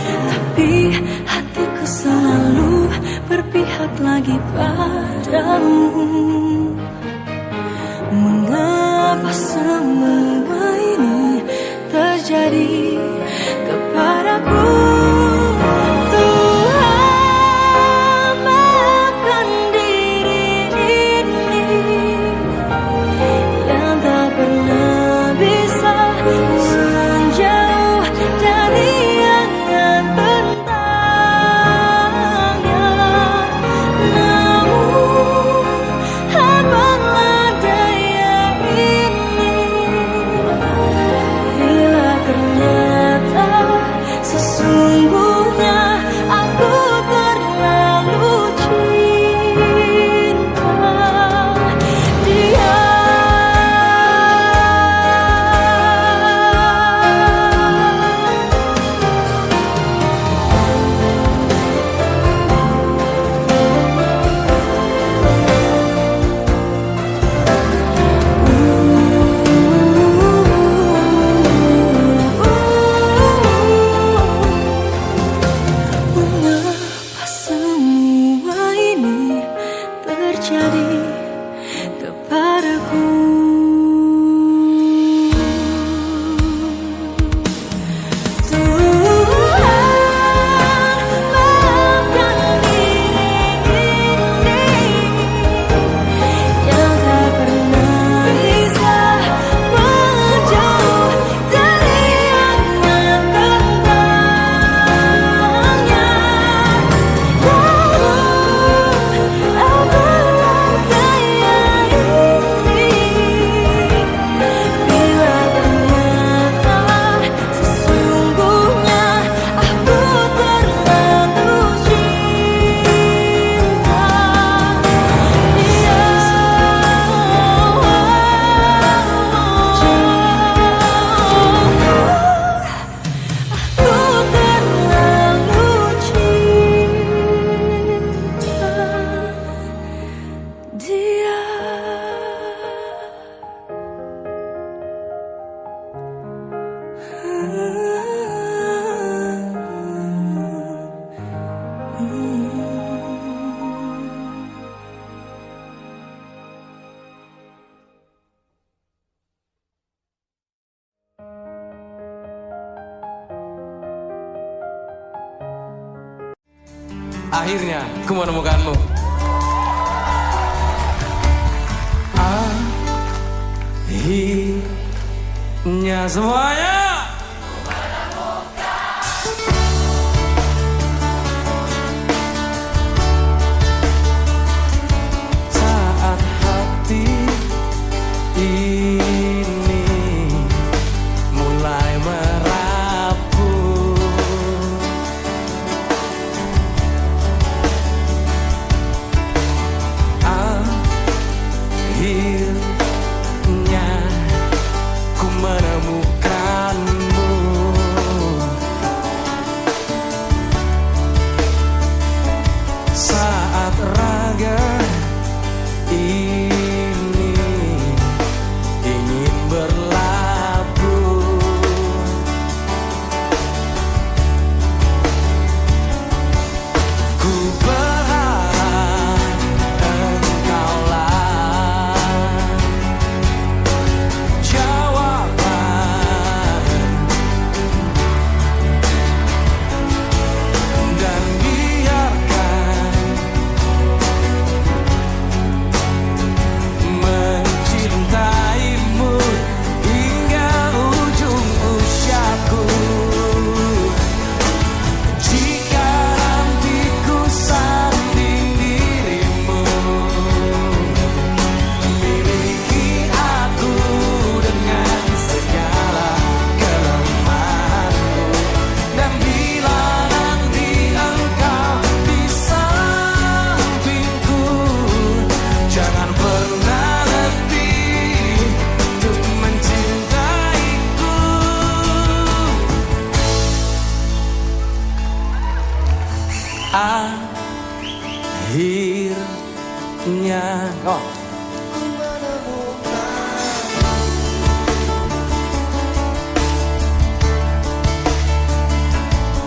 S12: Tapi hatiku selalu berpihak lagi padamu. Mengapa semua ini terjadi kepadaku? Tuhan, maafkan diri ini yang tak pernah bisa menjauh dari
S20: Akhirnya aku menemukanmu. Akhirnya semuanya. Saat hati ini mulai merapuh, akhirnya ku menemukan akhirnya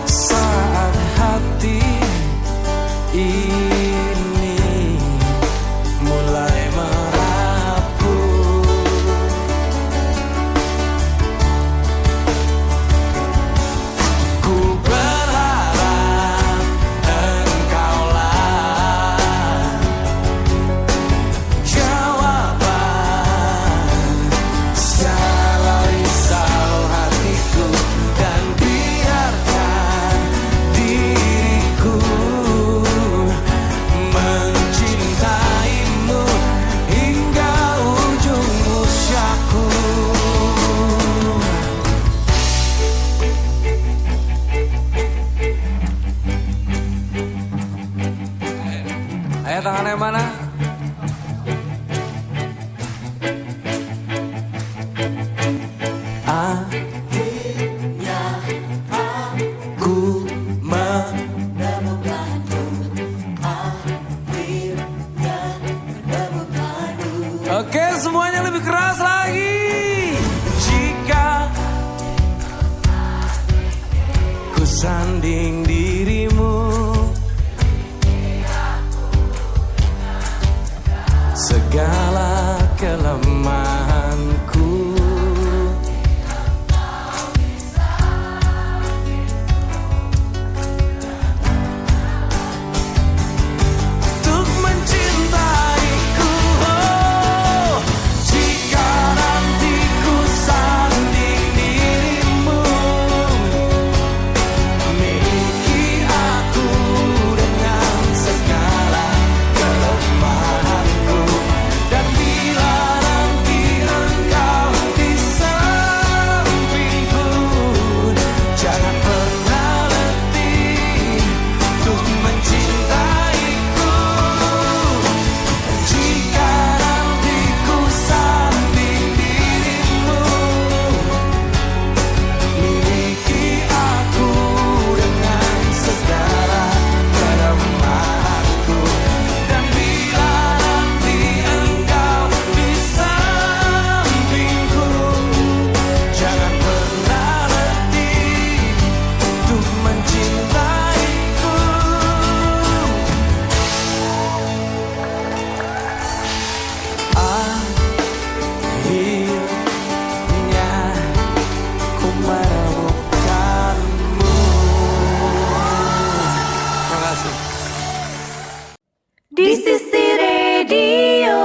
S20: saat hati ini mulai merapuh, ku berharap engkaulah jawaban segala risau hatiku, dan biarkan diriku mencintaimu hingga ujung usiaku. Ayo tangannya mana? Akhirnya aku menemukanmu. Akhirnya menemukanmu. Oke, semuanya lebih keras lagi. Jika ku sanding dirimu, segala kelemahanku, untuk mencintaiku. Oh, jika nanti ku sanding dirimu, miliki aku dengan segala kelemahanku. Dan bila nanti engkau di sampingku, jangan pernah letih untuk mencintaiku. Jika nanti ku sanding dirimu, miliki aku dengan segala kelemahanku. Dan bila nanti engkau di sampingku, jangan pernah letih untuk mencintaiku. Akhirnya ku menemukanmu. Terima kasih.
S5: Di sisi radio.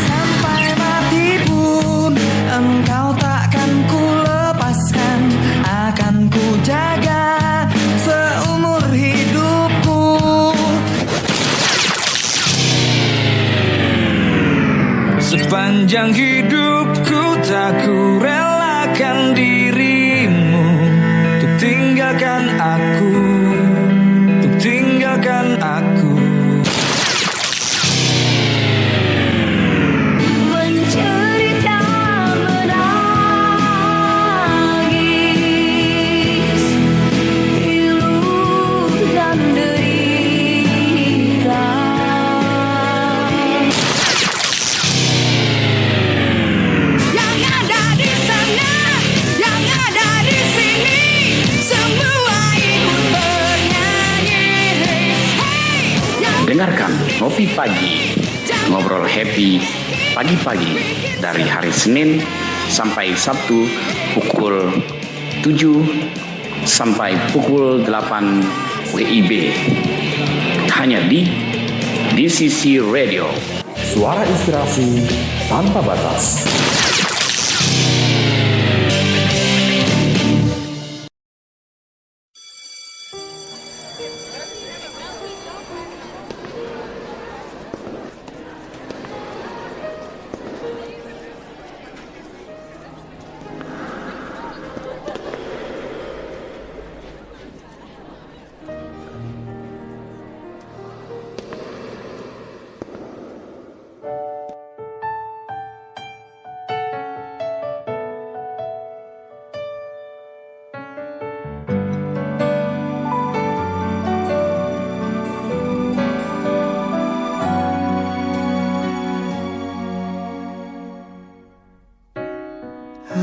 S20: Sampai mati pun engkau takkan ku lepaskan, akan ku jaga seumur hidupku. Sepanjang hidupku tak ku relakan dirimu untuk tinggalkan aku, untuk tinggalkan aku.
S5: Mencerita menangis, pilu dan derita. Yang ada di sana, yang ada di sini, semua ikut bernyanyi. Hey,
S6: Dengarkan Ngopi Pagi, ngobrol happy pagi-pagi dari hari Senin sampai Sabtu pukul 7 sampai pukul 8 WIB. Hanya di DCC Radio.
S1: Suara inspirasi tanpa batas.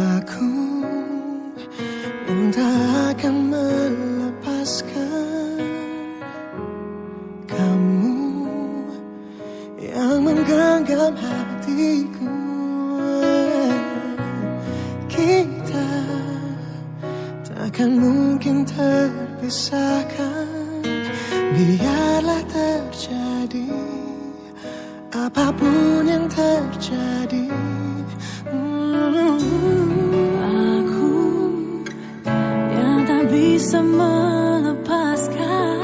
S20: Aku yang tak akan melepaskan kamu yang menggenggam hatiku. Kita takkan mungkin terpisahkan. Biarlah terjadi apapun yang terjadi.
S4: Aku yang tak bisa melepaskan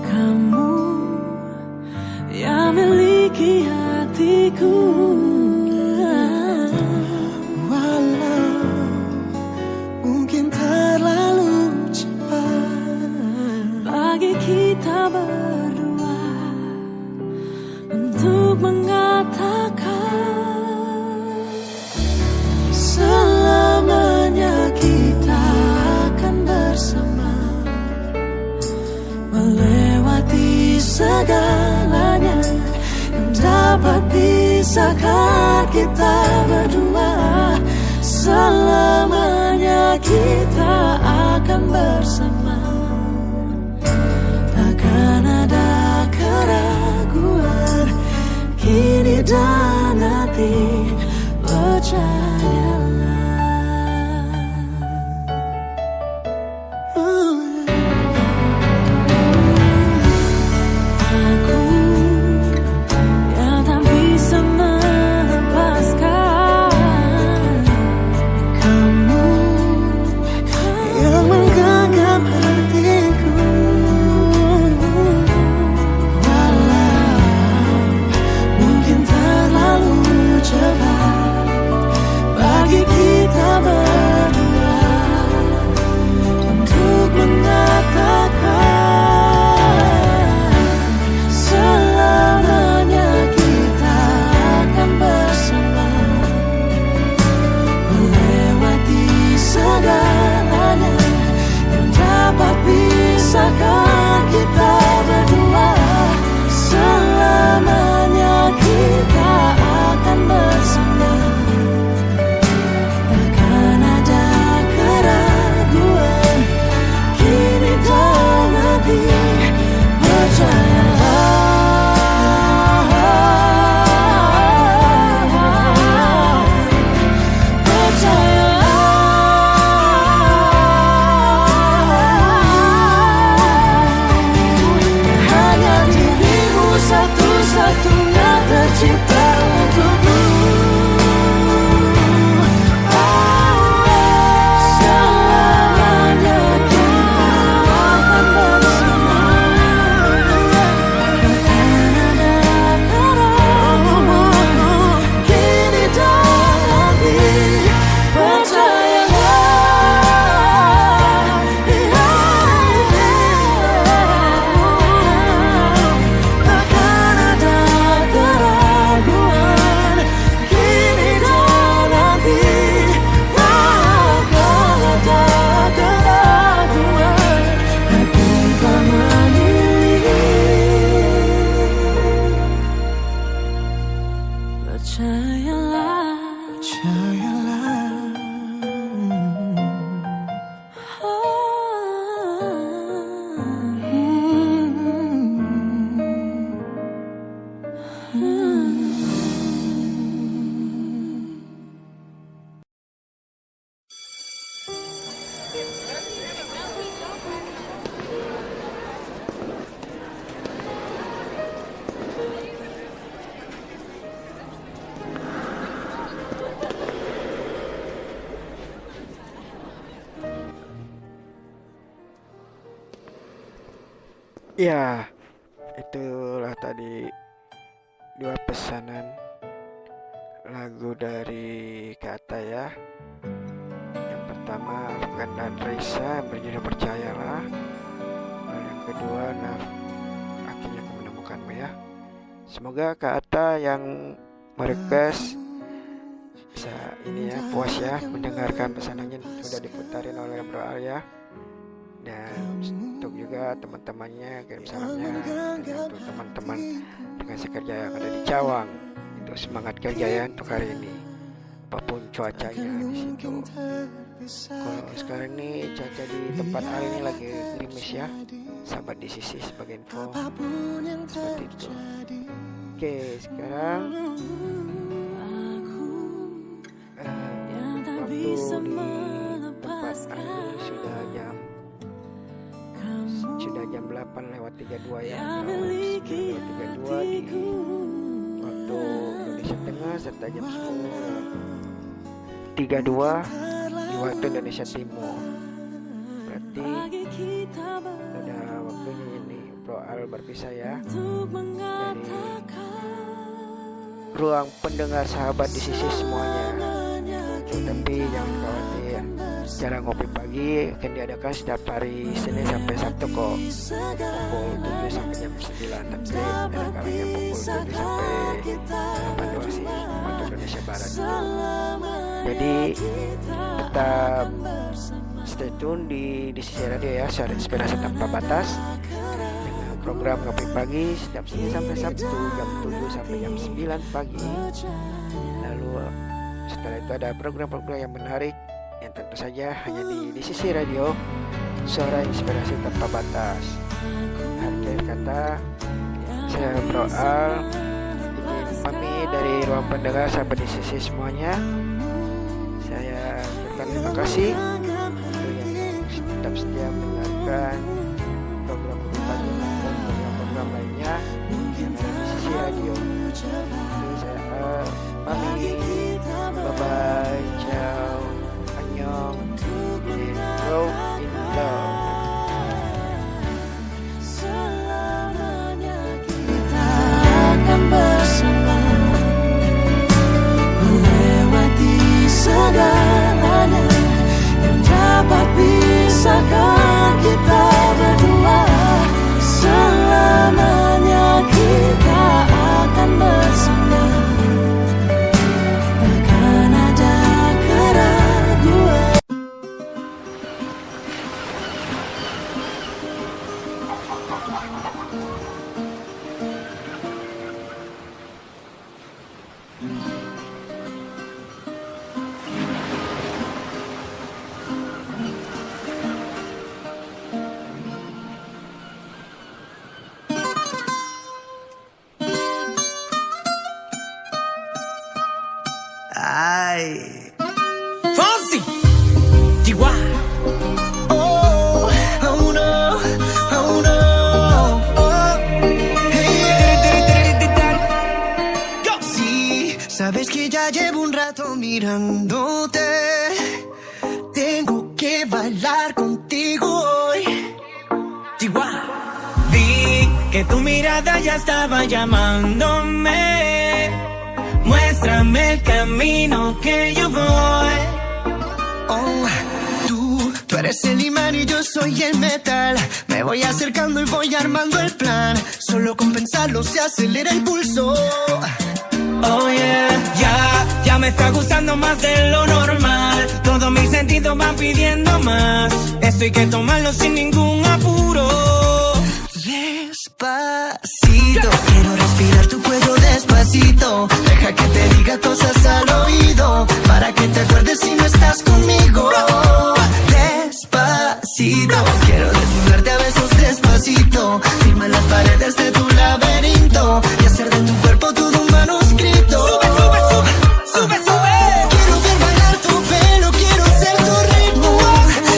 S4: kamu yang miliki hatiku.
S20: Walau mungkin terlalu cepat
S4: bagi kita berdua untuk mengatakan
S20: selamanya kita akan bersama, melewati segalanya yang dapat pisahkan kita berdua. Selamanya kita akan bersama, takkan ada keraguan kini dan nanti, percayalah.
S4: Aku yang tak bisa melepaskan
S20: kamu yang menggenggam hatiku. Walau mungkin terlalu cepat bagi kita berdua untuk mengatakan selamanya kita akan bersama, melewati segalanya yang dapat pisahkan kita berdua. Selamanya kita akan bersama, takkan ada keraguan kini dan nanti, percayalah. Hanya dirimu satu-satunya tercipta untukku. Selamanya kita akan bersama, takkan ada keraguan kini dan nanti, percayalah. Takkan ada keraguan kini dan nanti, takkan ada keraguan aku telah memilih. Percayalah,
S2: Ya, itulah tadi dua pesanan lagu dari Kata ya. Yang pertama Afgan dan Raisa berjudul Percayalah. Lalu yang kedua Akhirnya Aku Menemukanmu ya. Semoga Kata yang merequest bisa ini ya, puas ya mendengarkan pesanannya sudah diputarin oleh Bro Arya. Dan untuk juga teman-temannya kirim salamnya, dan untuk teman-teman rekan sekerja yang ada di Cawang, itu semangat kerja ya untuk hari ini. apapun cuacanya di situ. Kalau sekarang ini cuaca di tempat Ali ini lagi gerimis ya, sahabat di sisi sebagai info seperti itu. Oke, sekarang waktu di tempat Ali sudah jam 8:32 ya, 9:32 di waktu Indonesia Tengah serta jam 10:32 di waktu Indonesia Timur. Berarti pada waktunya ini Bro Al berpisah ya dari ruang pendengar sahabat di sisi semuanya. Tapi jangan khawatir, cara ngopi pagi akan diadakan setiap hari Senin sampai Sabtu kok, pukul 7 sampai jam 9. Tapi kadang-kadang pukul 7 sampai 8 sih waktu Indonesia Barat. Jadi tetap stay tune di sisi radio ya, Suara Inspirasi Tanpa Batas, dengan program ngopi pagi setiap Senin sampai Sabtu jam 7 sampai jam 9 pagi. Lalu setelah itu ada program-program yang menarik yang tentu saja hanya di sisi radio Suara Inspirasi Tanpa Batas. Akhir kata, saya Bro Al ingin pamit dari ruang pendengar sahabat di sisi semuanya. Saya ucapkan terima kasih untuk yang tetap setia mendengarkan program pagi maupun program-program lainnya yang ada di sisi radio. Jadi saya pamit. Bye bye, ciao, annyeong, and grow in love.
S20: Selamanya kita akan bersama, melewati segalanya yang dapat pisahkan kita berdua. Selamanya kita akan bersama.
S12: Fonzie, Chihuahua. Oh, oh no, oh no. Oh, hey, yo. Sí, sabes que ya llevo un rato mirándote. Tengo que bailar contigo hoy. Chihuahua. Vi que tu mirada ya estaba llamándome. Muéstrame el camino que yo voy. Oh, tú eres el imán y yo soy el metal. Me voy acercando y voy armando el plan. Solo con pensarlo se acelera el pulso. Oh yeah, ya me está gustando más de lo normal. Todos mis sentidos van pidiendo más. Esto hay que tomarlo sin ningún apuro. Despacito, quiero respirar tu cuello despacito. Deja que te diga cosas al oído, para que te acuerdes si no estás conmigo. Despacito, quiero desnudarte a besos despacito. Firma las paredes de tu laberinto y hacer de tu cuerpo todo un manuscrito. Sube, sube, sube, sube, sube. Quiero ver bailar tu pelo, quiero ser tu ritmo.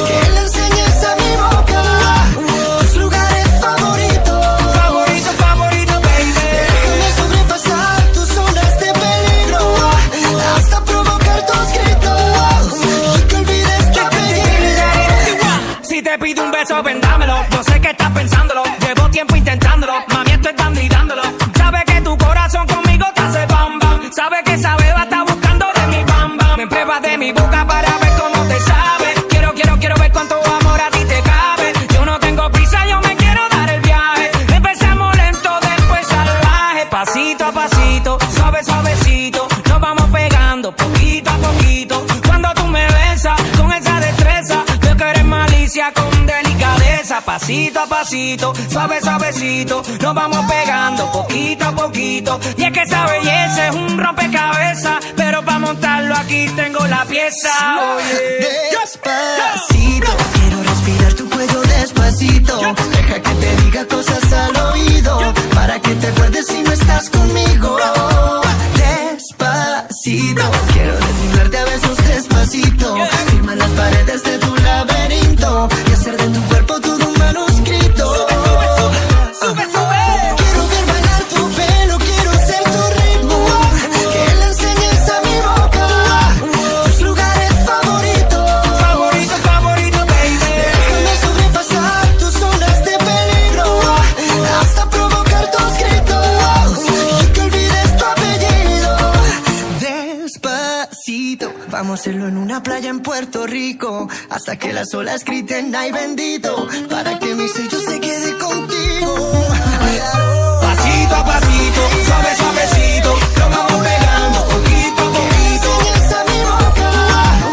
S12: Que le enseñes a mi boca tus lugares favoritos. Favorito, favorito, baby. Déjame sobrepasar tus zonas de peligro hasta provocar tus gritos y que olvides que si te pido un beso, ven dámelo. Yo sé que estás pensándolo, llevo tiempo intentándolo. Mami, estoy dando y dándolo. Sabes que tu corazón conmigo te hace bam bam. Sabes que esa beba está buscando de mi bam bam. Me pruebas de mi boca para ver cómo te sabe. Quiero ver cuánto amor a ti te cabe. Yo no tengo prisa, yo me quiero dar el viaje. Empezamos lento, después salvaje. Pasito a pasito, suave suavecito. Nos vamos pegando poquito a poquito. Cuando tú me besas con esa destreza, veo que eres malicia con delicadeza.
S20: pasito a pasito, suave suavecito, nos vamos pegando poquito a poquito. Y es que esa belleza es un rompecabezas, pero para montarlo aquí tengo la pieza. Oye,
S12: despacito, quiero respirar tu cuello despacito. Deja que te diga cosas al oído, para que te acuerdes si no estás conmigo. Despacito, quiero desnudarte a besos despacito. Firma las paredes de tu laberinto y hacer de tu cuerpo todo un manuscrito. Sube, sube. Quiero ver bailar tu pelo, quiero ser tu ritmo, que le enseñes a mi boca tus lugares favoritos.
S20: Favorito, favorito, baby.
S12: Déjame sobrepasar tus zonas de peligro, hasta provocar tus gritos y que olvides tu apellido. Despacito, vamos a hacerlo en una playa en Puerto Rico, hasta que las olas griten ay bendito, para que mi sello se quede contigo.
S20: Pasito a pasito, suave suavecito, nos vamos pegando poquito a poquito.
S12: Enseñas a mi boca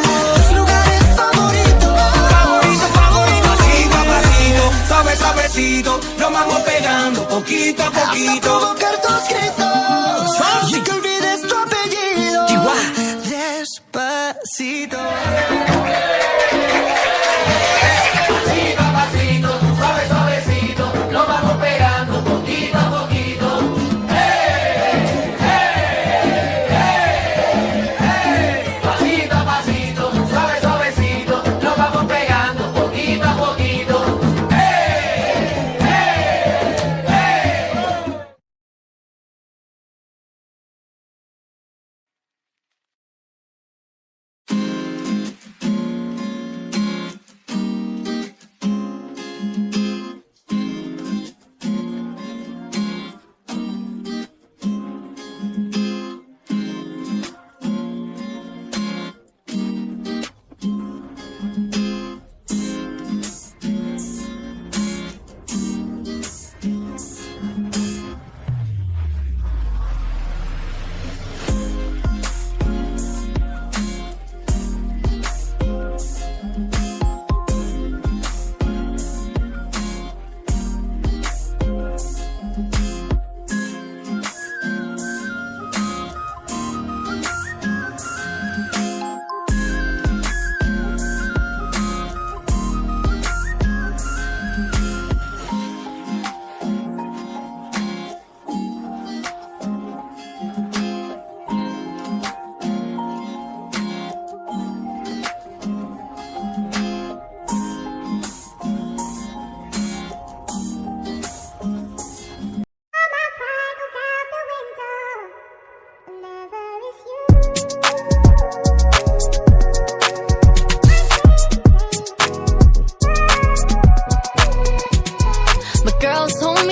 S12: tus lugares favoritos.
S20: Favorito, favorito. Pasito a pasito, suave suavecito, nos vamos pegando poquito a poquito.
S12: Hasta provocar tus gritos y que olvides tu apellido. Despacito.
S20: Pasito a pasito, suave suavecito, nos vamos pegando poquito a poquito. Hey, hey, hey, hey. Pasito a pasito, suave suavecito, nos vamos pegando poquito a poquito. Hey, hey, hey.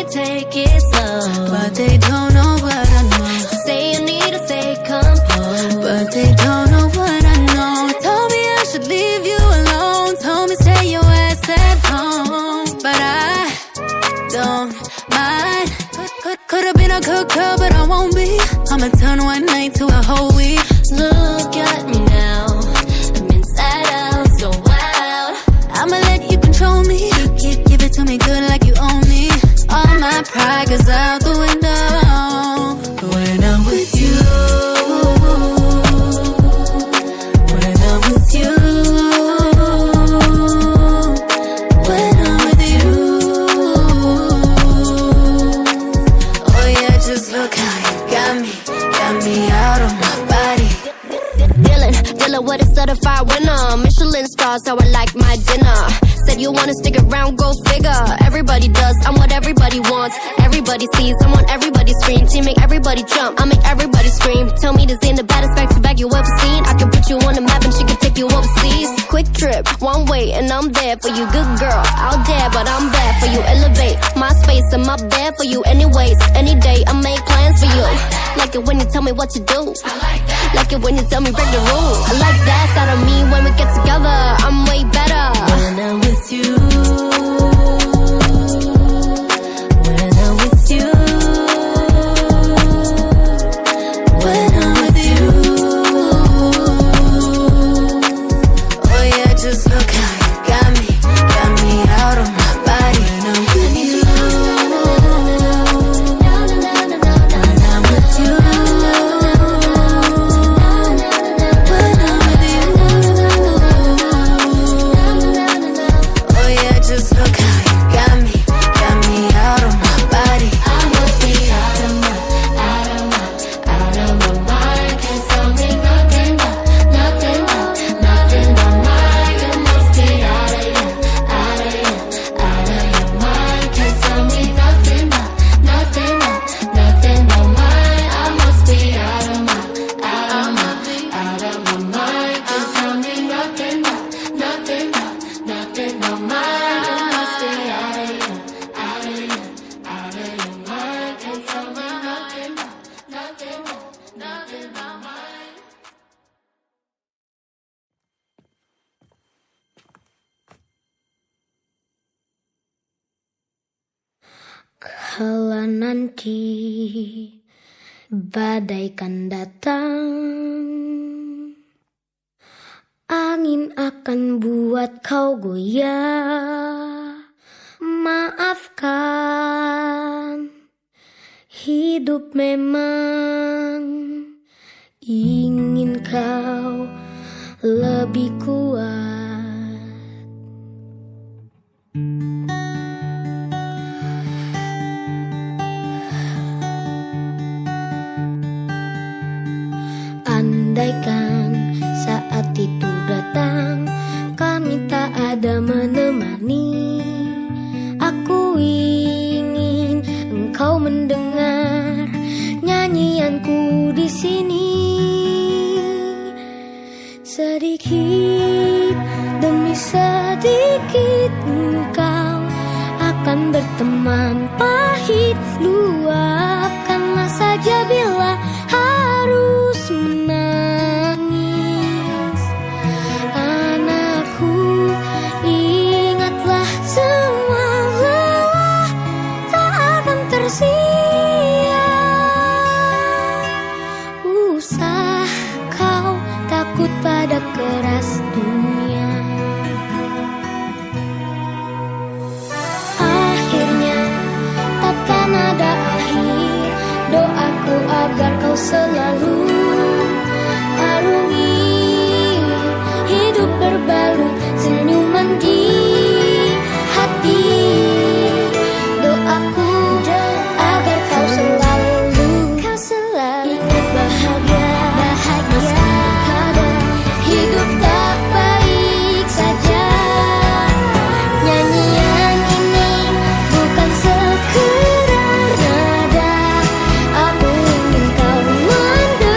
S4: take it slow, but they don't know what I know. Say you need to stay composed, but they don't know what I know. Told me I should leave you alone, told me stay your ass at home, but I don't mind. Could have been a good girl, but I won't be. I'ma turn one night to a whole week. Look at me now, I'm inside out, so wild. I'ma let you control me. Give it to me good like you own me. All my pride goes out the window when I'm with you. When I'm with you. When I'm with you. Oh yeah, just look how you got me out of my body. Dylan with a certified winner. Michelin stars, how I like my dinner. Said you wanna stick around, go figure. Everybody does, I'm what everybody wants. Everybody sees, I'm on everybody's screen. Team make everybody jump, I make everybody scream. Tell me this ain't the baddest back to back you ever seen. I can put you on the map and she can take you overseas. Quick trip, one way and I'm there for you. Good girl, out there but I'm bad for you. Elevate my space and my bed for you. Anyways, any day I make plans for you. Like it when you tell me what to do. Like it when you tell me break the rules. I like that side of me when we get together. I'm way better when I'm with you. When I'm with you. When I'm with you. Oh yeah, just look how you got me out of my body. kala nanti badai kan datang, angin akan buat kau goyah. Maafkan, hidup memang ingin kau lebih kuat. Andaikan saat itu datang, kami tak ada menemani. Aku ingin engkau mendengar nyanyianku di sini. Sedikit demi sedikit engkau akan berteman pahit. Luapkanlah saja bila harus menangis. Anakku, ingatlah semua lelah tak akan tersia. Usah kau takut pada keras dunia. Akhirnya takkan ada akhir. Doaku agar kau selalu arungi hidup berbalut senyuman di hati. Doaku agar kau selalu ingat bahagia. Meskipun kadang hidup tak baik saja, nyanyian ini bukan sekedar nada. Aku ingin kau mendengar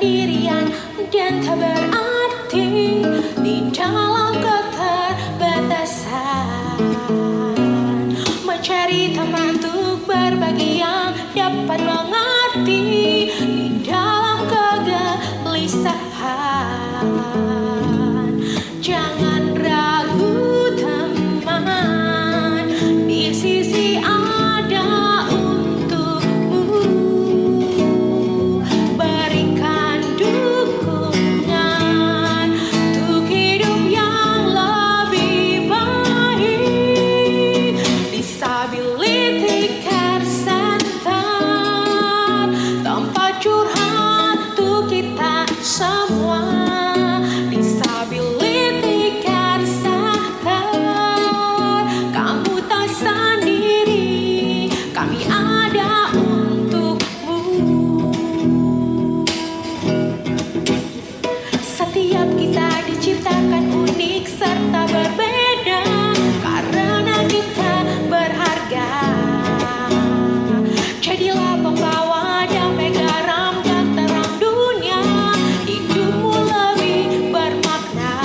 S4: sendirian dan tak berarti di dalam keterbatasan. Mencari teman untuk berbagi yang dapat mengerti di dalam kegelisahan. Jangan ragu teman, di sisi ada untukmu. Berikan dukungan untuk hidup yang lebih baik. Disability Care Center, tempat curhat untuk kita semua. Disability Care Center, kamu tak sendiri, kami ada untukmu. Setiap kita diciptakan unik serta berbeda, karena kita berharga. Jadilah pembawa damai, garam dan terang dunia. Hidupmu lebih bermakna.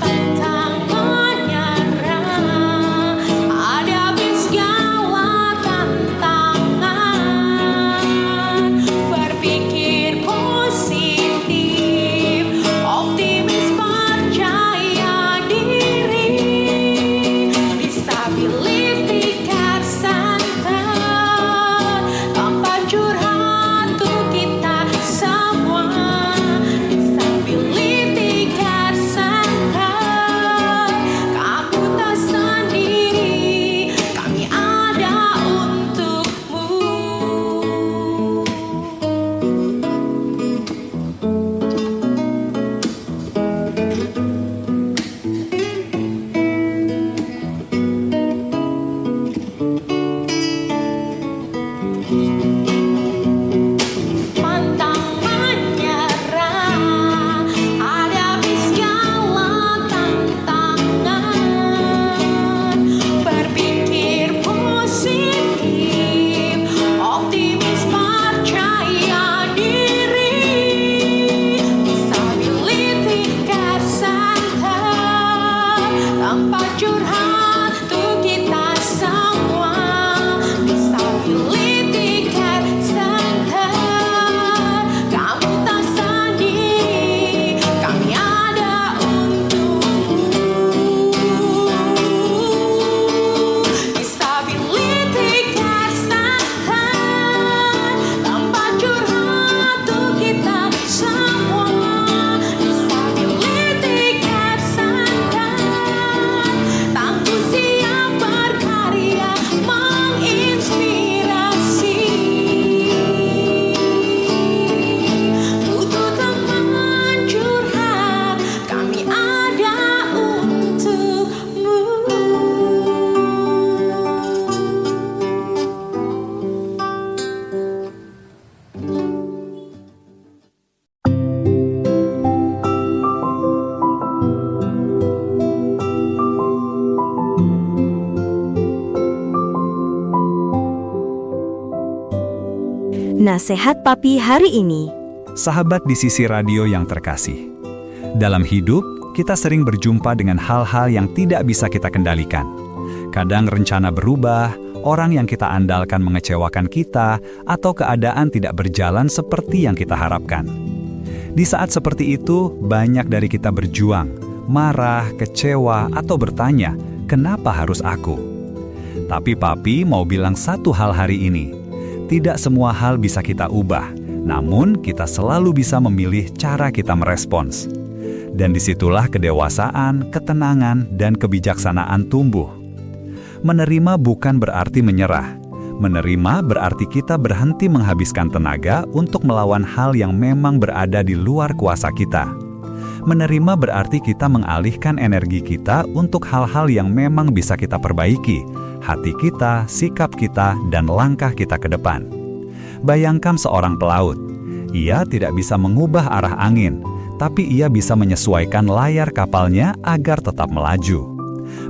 S4: Pantang menyerah, hadapi segala tantangan. Berpikir positif, optimis, percaya diri. Disability Care Center, tempat curhat untuk kita semua. Disability Care Center, kamu tak sendiri, kami ada untukmu. Pantang menyerah, hadapi segala tantangan. Berpikir positif, optimis, percaya diri. Disability Care Center, tempat curhat untuk kita semua. Disability Care Center, kamu tak sendiri, kami ada untukmu. Disability Care Center, tempat curhat untuk kita semua. Disability Care Center, tangguh siap berkarya menginspirasi. Butuh teman curhat, kami ada untukmu.
S21: Nasihat Papi hari ini.
S22: Sahabat di sisi radio yang terkasih, dalam hidup kita sering berjumpa dengan hal-hal yang tidak bisa kita kendalikan. Kadang rencana berubah, orang yang kita andalkan mengecewakan kita, atau keadaan tidak berjalan seperti yang kita harapkan. Di saat seperti itu, banyak dari kita berjuang, marah, kecewa, atau bertanya, kenapa harus aku? Tapi Papi mau bilang satu hal hari ini. Tidak semua hal bisa kita ubah, namun kita selalu bisa memilih cara kita merespons. Dan disitulah kedewasaan, ketenangan, dan kebijaksanaan tumbuh. Menerima bukan berarti menyerah. Menerima berarti kita berhenti menghabiskan tenaga untuk melawan hal yang memang berada di luar kuasa kita. Menerima berarti kita mengalihkan energi kita untuk hal-hal yang memang bisa kita perbaiki, hati kita, sikap kita, dan langkah kita ke depan. Bayangkan seorang pelaut. Ia tidak bisa mengubah arah angin, tapi ia bisa menyesuaikan layar kapalnya agar tetap melaju.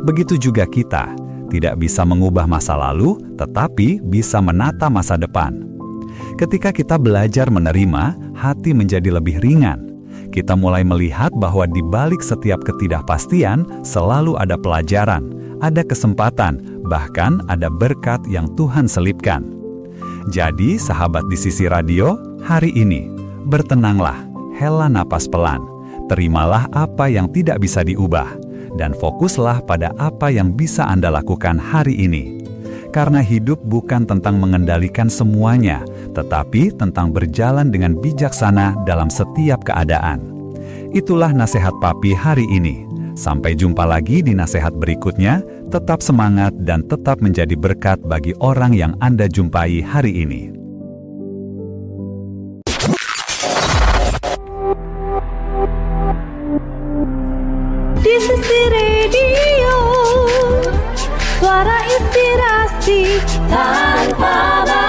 S22: Begitu juga kita, tidak bisa mengubah masa lalu, tetapi bisa menata masa depan. Ketika kita belajar menerima, hati menjadi lebih ringan. Kita mulai melihat bahwa di balik setiap ketidakpastian selalu ada pelajaran, ada kesempatan, bahkan ada berkat yang Tuhan selipkan. Jadi, sahabat di sisi radio, hari ini, bertenanglah, hela napas pelan, terimalah apa yang tidak bisa diubah, dan fokuslah pada apa yang bisa Anda lakukan hari ini. Karena hidup bukan tentang mengendalikan semuanya, tetapi tentang berjalan dengan bijaksana dalam setiap keadaan. Itulah nasihat Papi hari ini. Sampai jumpa lagi di nasihat berikutnya. Tetap semangat dan tetap menjadi berkat bagi orang yang Anda jumpai hari ini.
S5: Di sisi radio, suara inspirasi tanpa batas.